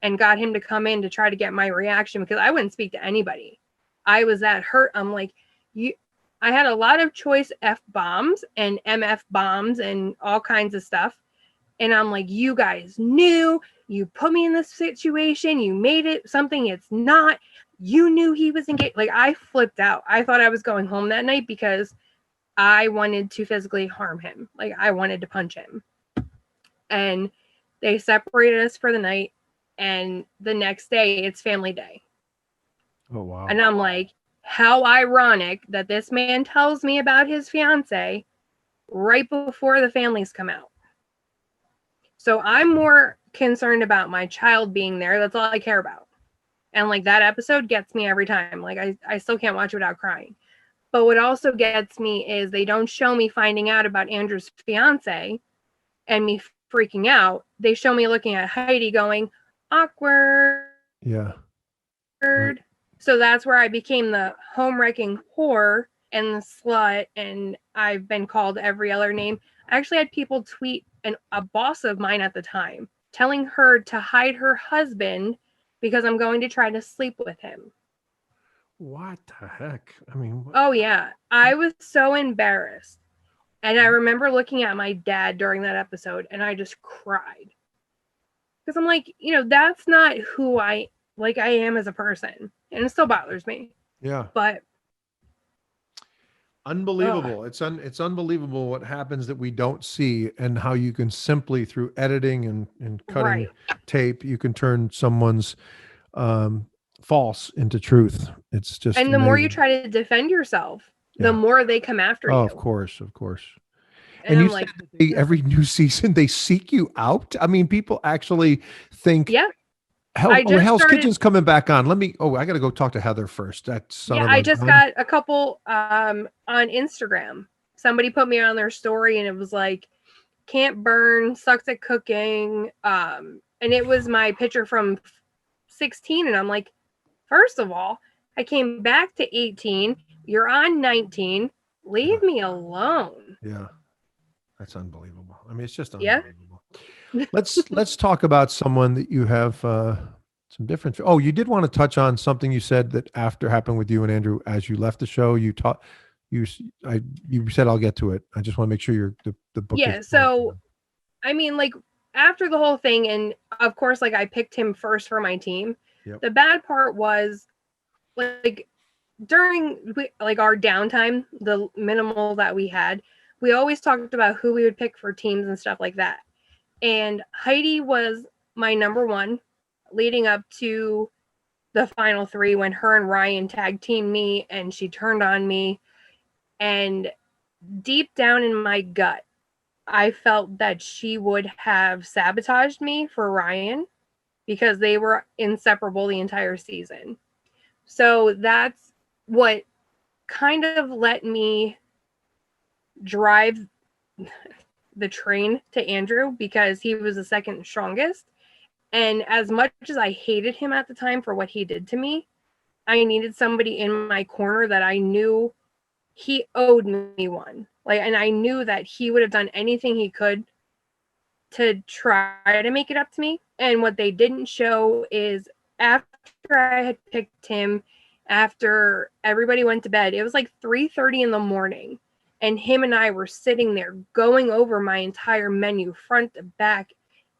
and got him to come in to try to get my reaction because I wouldn't speak to anybody. I was that hurt. I'm like, I had a lot of choice F-bombs and MF bombs and all kinds of stuff. And I'm like, you guys knew, you put me in this situation. You made it something it's not. You knew he was engaged. Like, I flipped out. I thought I was going home that night because I wanted to physically harm him. Like, I wanted to punch him. And they separated us for the night. And the next day, it's family day. Oh, wow. And I'm like, how ironic that this man tells me about his fiance right before the families come out. So I'm more concerned about my child being there. That's all I care about. And like, that episode gets me every time. Like, I still can't watch it without crying. But what also gets me is they don't show me finding out about Andrew's fiance and me freaking out. They show me looking at Heidi going, awkward. Yeah. Right. So that's where I became the home wrecking whore and the slut. And I've been called every other name. I actually had people tweet a boss of mine at the time telling her to hide her husband because I'm going to try to sleep with him. What the heck? I mean, oh yeah, I was so embarrassed. And I remember looking at my dad during that episode and I just cried. Because I'm like, you know, that's not who I am as a person. And it still bothers me. Yeah. But unbelievable. It's unbelievable what happens that we don't see, and how you can simply, through editing and cutting tape, you can turn someone's false into truth. It's just and the more you try to defend yourself, the more they come after you. Of course. And you like, said that every new season they seek you out. I mean, people actually think, Hell's Kitchen's coming back on. I got to go talk to Heather first. I just got a couple on Instagram. Somebody put me on their story and it was like, can't burn, sucks at cooking. And it was my picture from 16. And I'm like, first of all, I came back to 18. You're on 19. Leave me alone. Yeah. That's unbelievable. I mean, it's just unbelievable. Let's talk about someone that you have some different. Oh, you did want to touch on something you said that after happened with you and Andrew as you left the show. You said I'll get to it. I just want to make sure the book. Yeah. So, I mean, like, after the whole thing, and of course, like, I picked him first for my team. Yep. The bad part was, like, during our downtime, the minimal that we had, we always talked about who we would pick for teams and stuff like that. And Heidi was my number one leading up to the final 3 when her and Ryan tag teamed me and she turned on me. And deep down in my gut, I felt that she would have sabotaged me for Ryan because they were inseparable the entire season. So that's what kind of let me drive the train to Andrew, because he was the second strongest. And as much as I hated him at the time for what he did to me, I needed somebody in my corner that I knew he owed me one. Like, and I knew that he would have done anything he could to try to make it up to me. And what they didn't show is after I had picked him, after everybody went to bed, it was like 3:30 in the morning. And him and I were sitting there going over my entire menu, front to back,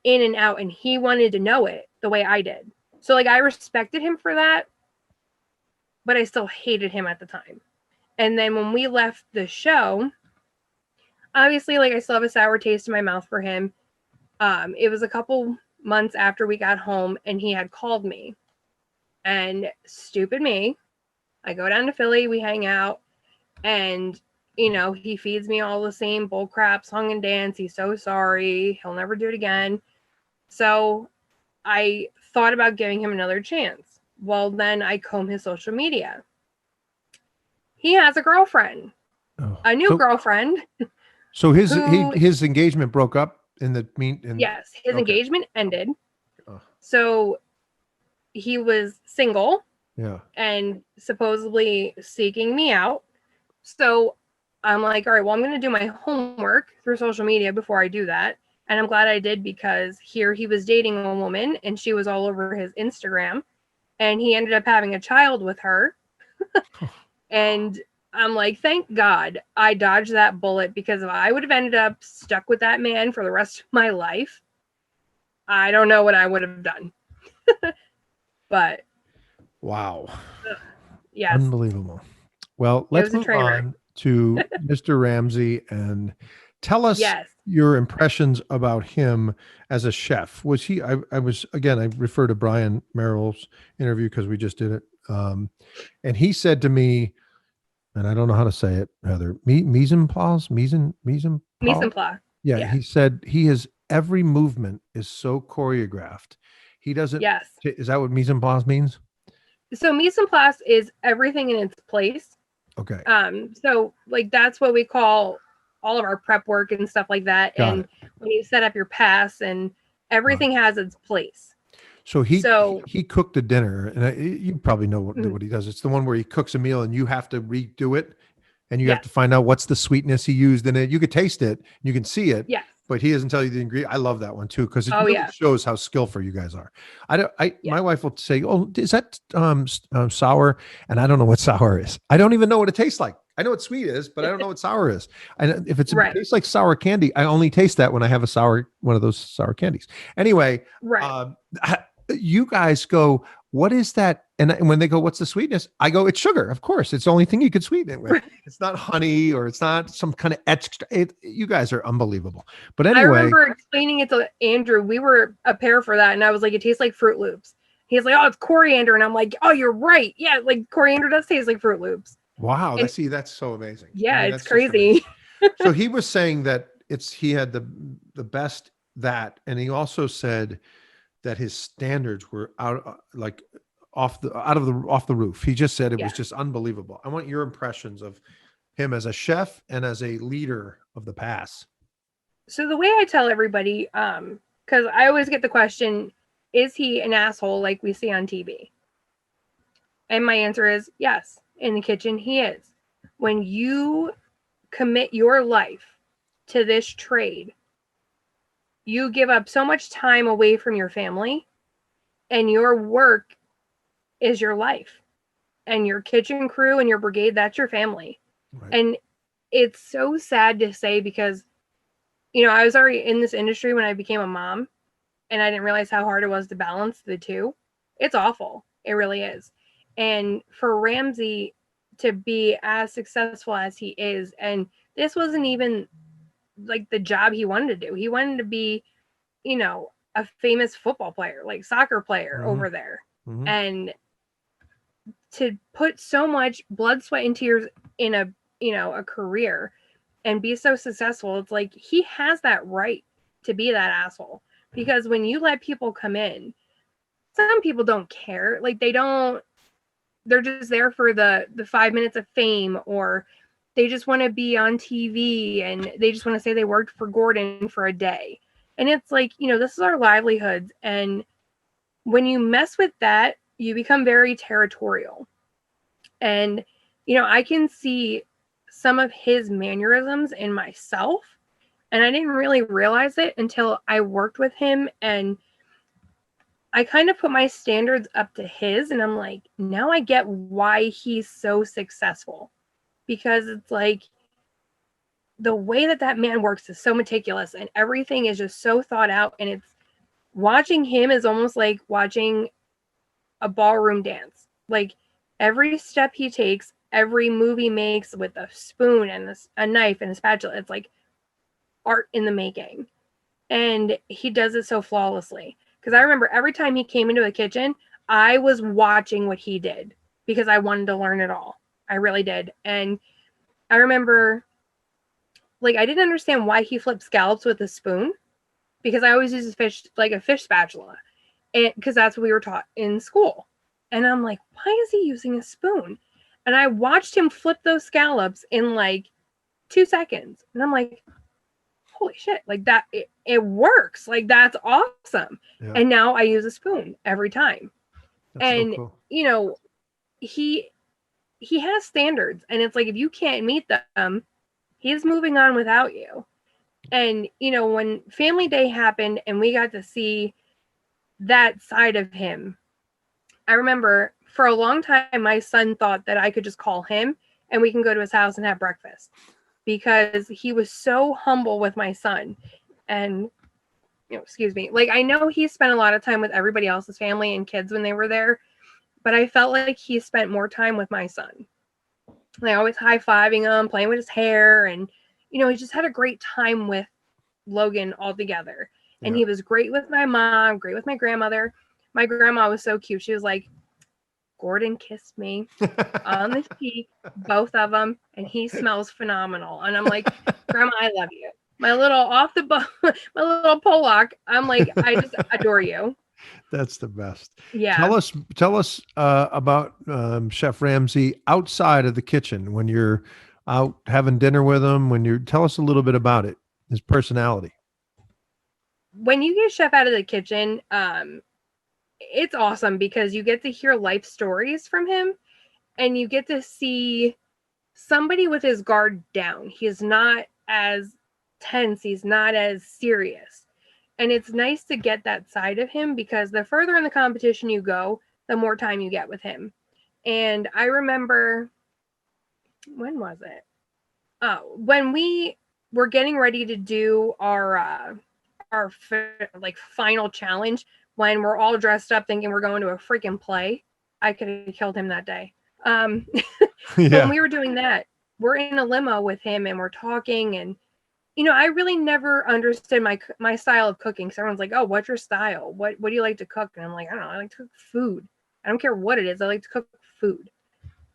in and out. And he wanted to know it the way I did. So, like, I respected him for that, but I still hated him at the time. And then when we left the show, obviously, like, I still have a sour taste in my mouth for him. It was a couple months after we got home, and he had called me. And stupid me, I go down to Philly, we hang out, and, you know, he feeds me all the same bull crap, song and dance. He's so sorry. He'll never do it again. So I thought about giving him another chance. Well, then I comb his social media. He has a girlfriend, a new girlfriend. So his engagement broke up in the yes, his engagement ended. So he was single. Yeah. And supposedly seeking me out. So I'm like, all right, well, I'm going to do my homework through social media before I do that. And I'm glad I did, because here he was dating a woman and she was all over his Instagram, and he ended up having a child with her. And I'm like, thank God I dodged that bullet, because if I would have ended up stuck with that man for the rest of my life, I don't know what I would have done. But wow. Yes. Unbelievable. Well, let's move on to Mr. Ramsey and tell us your impressions about him as a chef. Was he, I refer to Brian Merrill's interview because we just did it. And he said to me, and I don't know how to say it, Heather, mise en place. Yeah. He said every movement is so choreographed. He doesn't. Yes. Is that what mise en place means? So mise en place is everything in its place. Okay. So like that's what we call all of our prep work and stuff like that. When you set up your pass, and everything has its place. So he cooked a dinner, and you probably know what he does. It's the one where he cooks a meal and you have to redo it, and you have to find out what's the sweetness he used in it. You could taste it, you can see it. Yes. But he doesn't tell you the ingredient. I love that one too, because it really shows how skillful you guys are. My wife will say, "Oh, is that sour?" And I don't know what sour is. I don't even know what it tastes like. I know what sweet is, but I don't know what sour is. And if it tastes like sour candy, I only taste that when I have one of those sour candies. Anyway, you guys go, what is that? And when they go, what's the sweetness? I go, it's sugar. Of course. It's the only thing you could sweeten it with. Right. It's not honey, or it's not some kind of extra. You guys are unbelievable. But anyway. I remember explaining it to Andrew. We were a pair for that. And I was like, it tastes like Fruit Loops. He's like, oh, it's coriander. And I'm like, oh, you're right. Yeah. Like coriander does taste like Fruit Loops. Wow. That's so amazing. Yeah. It's crazy. So he was saying that he had the best that. And he also said that his standards were off the roof. He just said it was just unbelievable. I want your impressions of him as a chef and as a leader of the pass. So the way I tell everybody, because I always get the question, is he an asshole like we see on TV? And my answer is yes. In the kitchen, he is. When you commit your life to this trade, you give up so much time away from your family, and your work is your life, and your kitchen crew and your brigade, that's your family. Right. And it's so sad to say, because, you know, I was already in this industry when I became a mom, and I didn't realize how hard it was to balance the two. It's awful. It really is. And for Ramsey to be as successful as he is, and this wasn't even like the job he wanted to do. He wanted to be, you know, a famous football player, like soccer player over there. And to put so much blood, sweat, and tears in a career and be so successful, it's like he has that right to be that asshole. Because when you let people come in, some people don't care. Like they're just there for the 5 minutes of fame, or they just want to be on TV and they just want to say they worked for Gordon for a day. And it's like, this is our livelihoods. And when you mess with that, you become very territorial. And, I can see some of his mannerisms in myself. And I didn't really realize it until I worked with him, and I kind of put my standards up to his, and I'm like, now I get why he's so successful. Because it's like the way that man works is so meticulous and everything is just so thought out. And it's watching him is almost like watching a ballroom dance. Like every step he takes, every move he makes with a spoon and a knife and a spatula, it's like art in the making. And he does it so flawlessly. Because I remember every time he came into the kitchen, I was watching what he did because I wanted to learn it all. I really did. And I remember, like, I didn't understand why he flipped scallops with a spoon, because I always use a fish spatula, and because that's what we were taught in school. And I'm like, why is he using a spoon? And I watched him flip those scallops in like 2 seconds. And I'm like, holy shit, like that, it works. Like, that's awesome. Yeah. And now I use a spoon every time. That's and, so cool. He has standards, and it's like, if you can't meet them, he's moving on without you. And, when Family Day happened and we got to see that side of him, I remember for a long time, my son thought that I could just call him and we can go to his house and have breakfast, because he was so humble with my son. And, excuse me, like, I know he spent a lot of time with everybody else's family and kids when they were there, but I felt like he spent more time with my son. Like, always high-fiving him, playing with his hair, and, he just had a great time with Logan altogether. And he was great with my mom, great with my grandmother. My grandma was so cute. She was like, Gordon kissed me on the cheek, both of them, and he smells phenomenal. And I'm like, Grandma, I love you. My little my little Pollock, I'm like, I just adore you. That's the best. Yeah. Tell us about Chef Ramsay outside of the kitchen, when you're out having dinner with him. Tell us a little bit about it, his personality. When you get Chef out of the kitchen, it's awesome because you get to hear life stories from him, and you get to see somebody with his guard down. He's not as tense. He's not as serious. And it's nice to get that side of him, because the further in the competition you go, the more time you get with him. And I remember, when was it? When we were getting ready to do our final challenge, when we're all dressed up thinking we're going to a freaking play. I could have killed him that day. Yeah. When we were doing that, we're in a limo with him and we're talking, and I really never understood my style of cooking. So everyone's like, oh, what's your style? What do you like to cook? And I'm like, I don't know. I like to cook food. I don't care what it is. I like to cook food.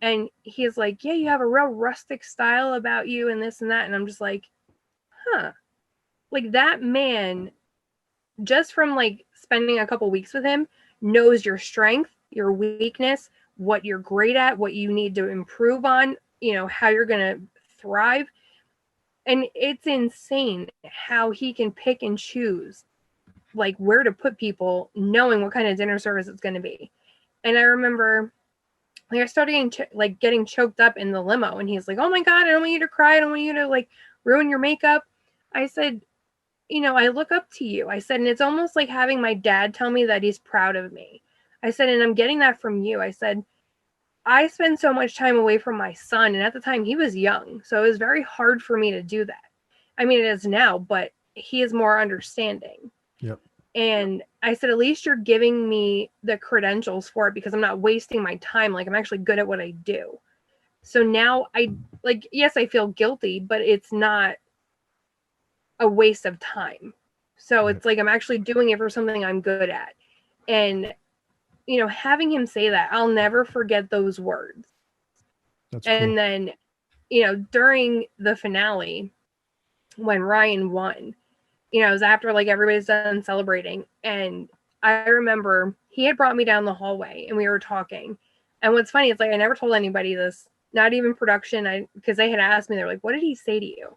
And he's like, yeah, you have a real rustic style about you and this and that. And I'm just like, huh. Like, that man, just from like spending a couple weeks with him, knows your strength, your weakness, what you're great at, what you need to improve on, how you're going to thrive. And it's insane how he can pick and choose, like, where to put people, knowing what kind of dinner service it's going to be. And I remember, like, I started getting choked up in the limo, and he's like, oh my God, I don't want you to cry. I don't want you to like ruin your makeup. I said, I look up to you. I said, and it's almost like having my dad tell me that he's proud of me. I said, and I'm getting that from you. I said, I spend so much time away from my son, and at the time he was young, so it was very hard for me to do that. I mean, it is now, but he is more understanding. Yep. And I said, at least you're giving me the credentials for it, because I'm not wasting my time. Like, I'm actually good at what I do. So now yes, I feel guilty, but it's not a waste of time. So it's like I'm actually doing it for something I'm good at. And, you know, having him say that, I'll never forget those words. That's and cool. then, you know, during the finale, when Ryan won, you know, it was after like everybody's done celebrating. And I remember he had brought me down the hallway and we were talking. And what's funny is like I never told anybody this, not even production. Because they had asked me, they're like, what did he say to you?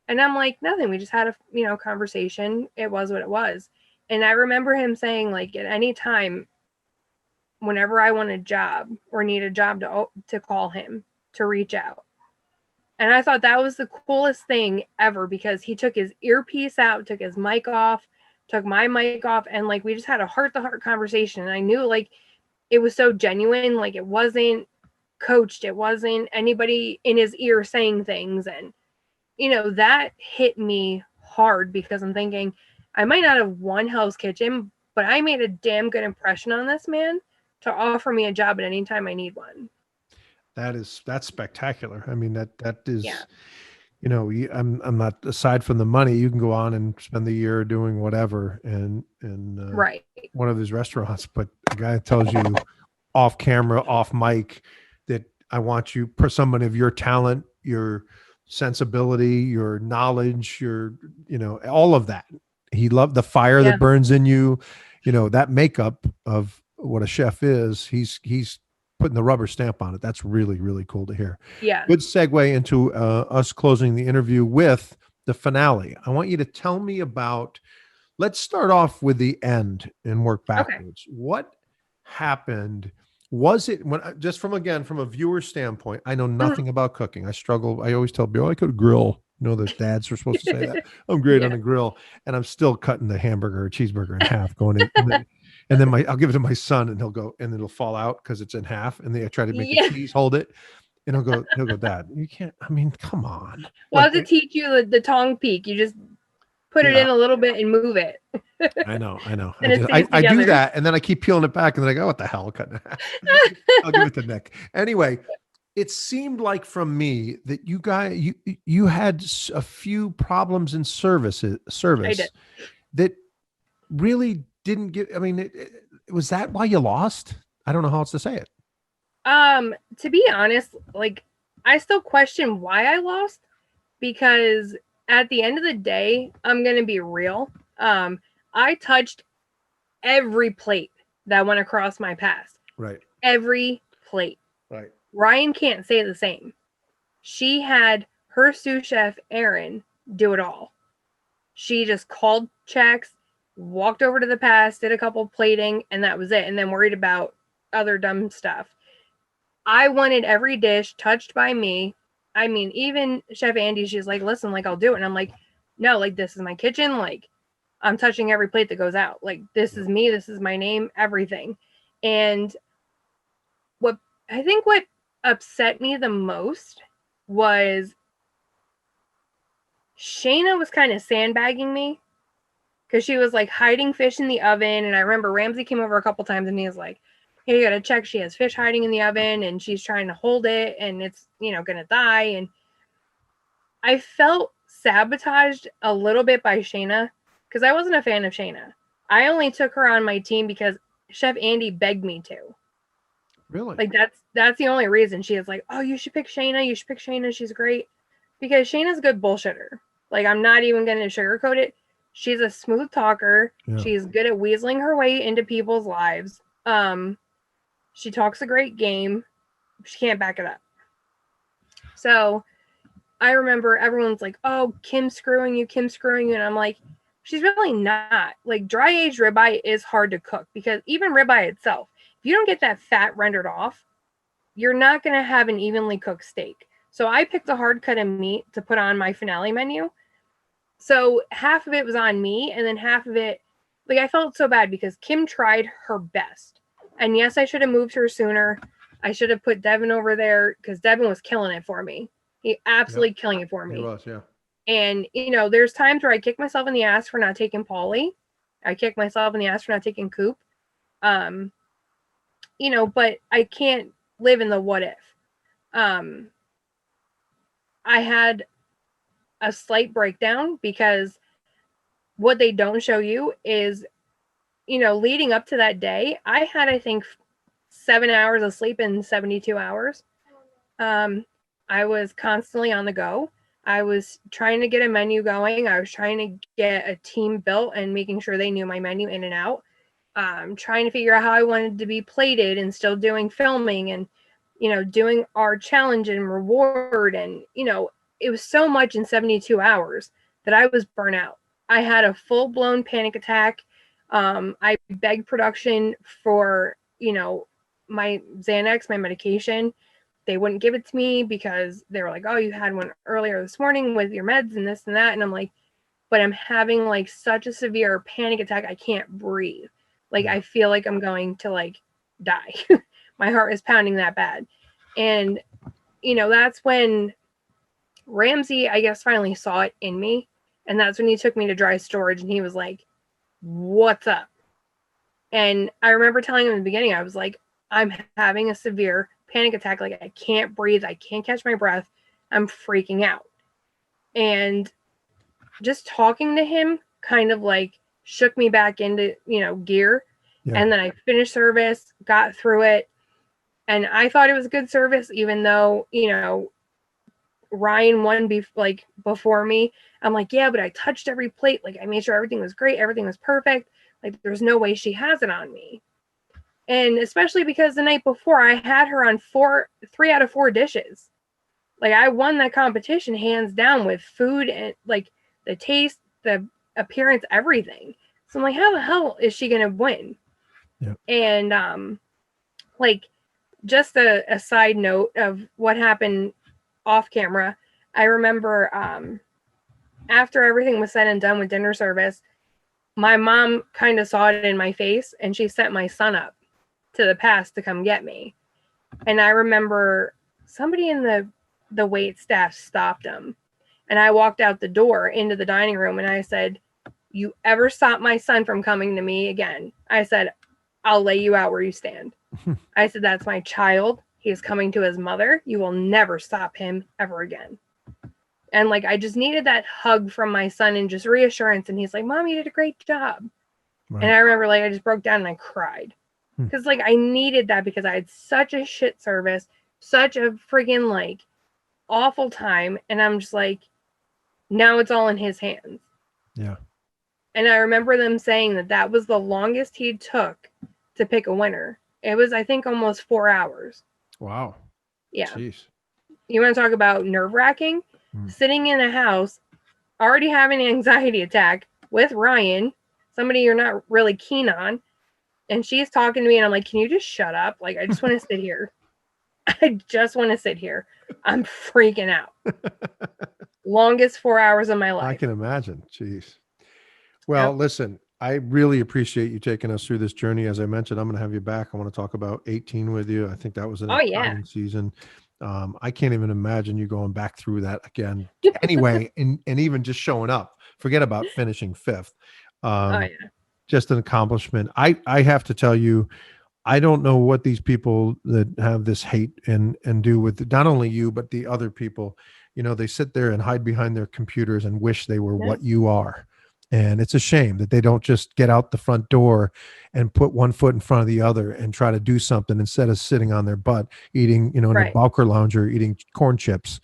And I'm like, nothing. We just had a, you know, conversation. It was what it was. And I remember him saying, like, at any time, whenever I want a job or need a job to call him, to reach out. And I thought that was the coolest thing ever because he took his earpiece out, took his mic off, took my mic off, and like we just had a heart-to-heart conversation. And I knew like it was so genuine, like it wasn't coached, it wasn't anybody in his ear saying things. And you know, that hit me hard because I'm thinking I might not have won Hell's Kitchen, but I made a damn good impression on this man to offer me a job at any time I need one. That's spectacular. I mean, that is, Yeah. you know, I'm not, aside from the money, you can go on and spend the year doing whatever and Right. one of his restaurants, but the guy tells you off camera, off mic, that I want you, for someone of your talent, your sensibility, your knowledge, your, you know, all of that. He loved the fire Yeah. that burns in you, you know, that makeup of what a chef is. He's putting the rubber stamp on it. That's really, really cool to hear. Yeah. Good segue into us closing the interview with the finale. I want you to tell me about, let's start off with the end and work backwards. Okay. What happened? Was it when, just from, again, from a viewer standpoint, I know nothing about cooking. I struggle. I always tell people I could grill. You know, the dads are supposed to say that. I'm great on the grill, and I'm still cutting the hamburger or cheeseburger in half, going in, and then I'll give it to my son, and he'll go, and it'll fall out because it's in half, and I try to make the cheese hold it, and he'll go, Dad, you can't. I mean, come on. Well, I have to teach you the tongue peak. You just put it in a little bit and move it. I know. And I do that, and then I keep peeling it back, and then I go, what the hell? I'll give it to Nick. Anyway, it seemed like from me that you had a few problems in service that really didn't get. I mean, was that why you lost? I don't know how else to say it. To be honest, like I still question why I lost, because at the end of the day, I'm gonna be real. I touched every plate that went across my path. Right. Every plate. Right. Ryan can't say the same. She had her sous chef, Erin, do it all. She just called checks, walked over to the pass, did a couple plating, and that was it. And then worried about other dumb stuff. I wanted every dish touched by me. I mean, even Chef Andy, she's like, listen, like, I'll do it. And I'm like, no, like, this is my kitchen. Like, I'm touching every plate that goes out. Like, this is me. This is my name, everything. And what upset me the most was Shayna was kind of sandbagging me because she was like hiding fish in the oven. And I remember Ramsey came over a couple times and he was like, hey, you got to check. She has fish hiding in the oven and she's trying to hold it and it's, you know, going to die. And I felt sabotaged a little bit by Shayna because I wasn't a fan of Shayna. I only took her on my team because Chef Andy begged me to. Really? Like that's the only reason. She is like, oh, you should pick Shayna. You should pick Shayna. She's great. Because Shayna's a good bullshitter. Like, I'm not even going to sugarcoat it. She's a smooth talker. Yeah. She's good at weaseling her way into people's lives. She talks a great game. She can't back it up. So I remember everyone's like, oh, Kim's screwing you. And I'm like, she's really not. Like, dry aged ribeye is hard to cook because even ribeye itself, if you don't get that fat rendered off, you're not going to have an evenly cooked steak. So I picked a hard cut of meat to put on my finale menu. So half of it was on me, and then half of it, like, I felt so bad because Kim tried her best. And yes, I should have moved her sooner. I should have put Devin over there because Devin was killing it for me. He absolutely killing it for me. He was, yeah. And, you know, there's times where I kick myself in the ass for not taking Paulie. I kick myself in the ass for not taking Coop. You know, but I can't live in the what if. I had a slight breakdown because what they don't show you is, leading up to that day, I had, I think, 7 hours of sleep in 72 hours. I was constantly on the go. I was trying to get a menu going. I was trying to get a team built and making sure they knew my menu in and out. Trying to figure out how I wanted to be plated and still doing filming and, doing our challenge and reward. And, it was so much in 72 hours that I was burnt out. I had a full-blown panic attack. I begged production for, my Xanax, my medication. They wouldn't give it to me because they were like, oh, you had one earlier this morning with your meds and this and that. And I'm like, but I'm having like such a severe panic attack. I can't breathe. Like, I feel like I'm going to like die. My heart is pounding that bad. And, that's when Ramsey, I guess, finally saw it in me. And that's when he took me to dry storage and he was like, what's up? And I remember telling him in the beginning, I was like, I'm having a severe panic attack. Like, I can't breathe. I can't catch my breath. I'm freaking out. And just talking to him kind of like shook me back into, gear. Yeah. And then I finished service, got through it. And I thought it was a good service, even though, Ryan won before me. I'm like, yeah, but I touched every plate. Like, I made sure everything was great. Everything was perfect. Like, there's no way she has it on me. And especially because the night before I had her on 3 out of 4 dishes. Like, I won that competition hands down with food and like the taste, the appearance, everything. So I'm like, how the hell is she going to win? Yeah. And, just a side note of what happened off camera. I remember, after everything was said and done with dinner service, my mom kind of saw it in my face and she sent my son up to the pass to come get me. And I remember somebody in the wait staff stopped him. And I walked out the door into the dining room and I said, you ever stop my son from coming to me again? I said, I'll lay you out where you stand. I said, that's my child. He is coming to his mother. You will never stop him ever again. And like, I just needed that hug from my son and just reassurance. And he's like, Mom, you did a great job. Right. And I remember like, I just broke down and I cried. Because like, I needed that because I had such a shit service, such a friggin' like awful time. And I'm just like, now it's all in his hands. Yeah. And I remember them saying that was the longest he took to pick a winner. It was, I think, almost 4 hours. Wow. Yeah. Jeez. You want to talk about nerve-wracking? Sitting in a house, already having an anxiety attack with Ryan, somebody you're not really keen on, and she's talking to me, and I'm like, can you just shut up? Like, I just want to sit here. I just want to sit here. I'm freaking out. Longest 4 hours of my life. I can imagine. Jeez. Well, listen, I really appreciate you taking us through this journey. As I mentioned, I'm going to have you back. I want to talk about 18 with you. I think that was an exciting season. I can't even imagine you going back through that again. Anyway, and even just showing up. Forget about finishing 5th. Just an accomplishment. I have to tell you, I don't know what these people that have this hate and do with not only you, but the other people. They sit there and hide behind their computers and wish they were what you are. And it's a shame that they don't just get out the front door and put one foot in front of the other and try to do something instead of sitting on their butt, eating, in a Bowker lounger, eating corn chips.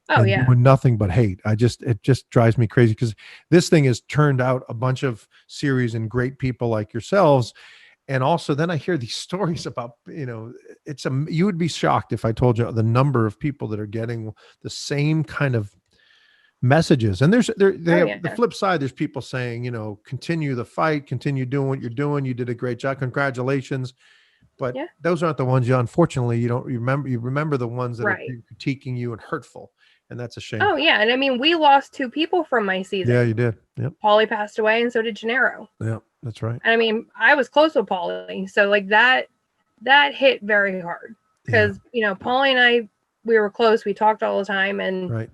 Doing nothing but hate. It just drives me crazy because this thing has turned out a bunch of series and great people like yourselves. And also then I hear these stories about, you would be shocked if I told you the number of people that are getting the same kind of messages. And the flip side, there's people saying, continue the fight, continue doing what you're doing. You did a great job. Congratulations. But those aren't the ones unfortunately, you remember the ones that are critiquing you and hurtful. And that's a shame. Oh yeah. And I mean, we lost 2 people from my season. Yeah, you did. Yep. Paulie passed away and so did Gennaro. Yeah, that's right. And I mean, I was close with Paulie. So like that hit very hard because, Paulie and I, we were close. We talked all the time and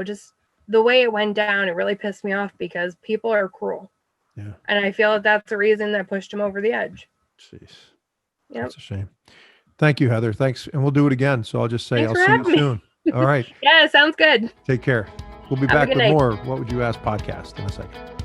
just the way it went down, it really pissed me off because people are cruel. Yeah. And I feel that's the reason that pushed him over the edge. Jeez. Yep. That's a shame. Thank you, Heather. Thanks. And we'll do it again. So I'll just say, I'll see you soon. All right. Yeah, sounds good. Take care. We'll be back with more What Would You Ask podcast in a second.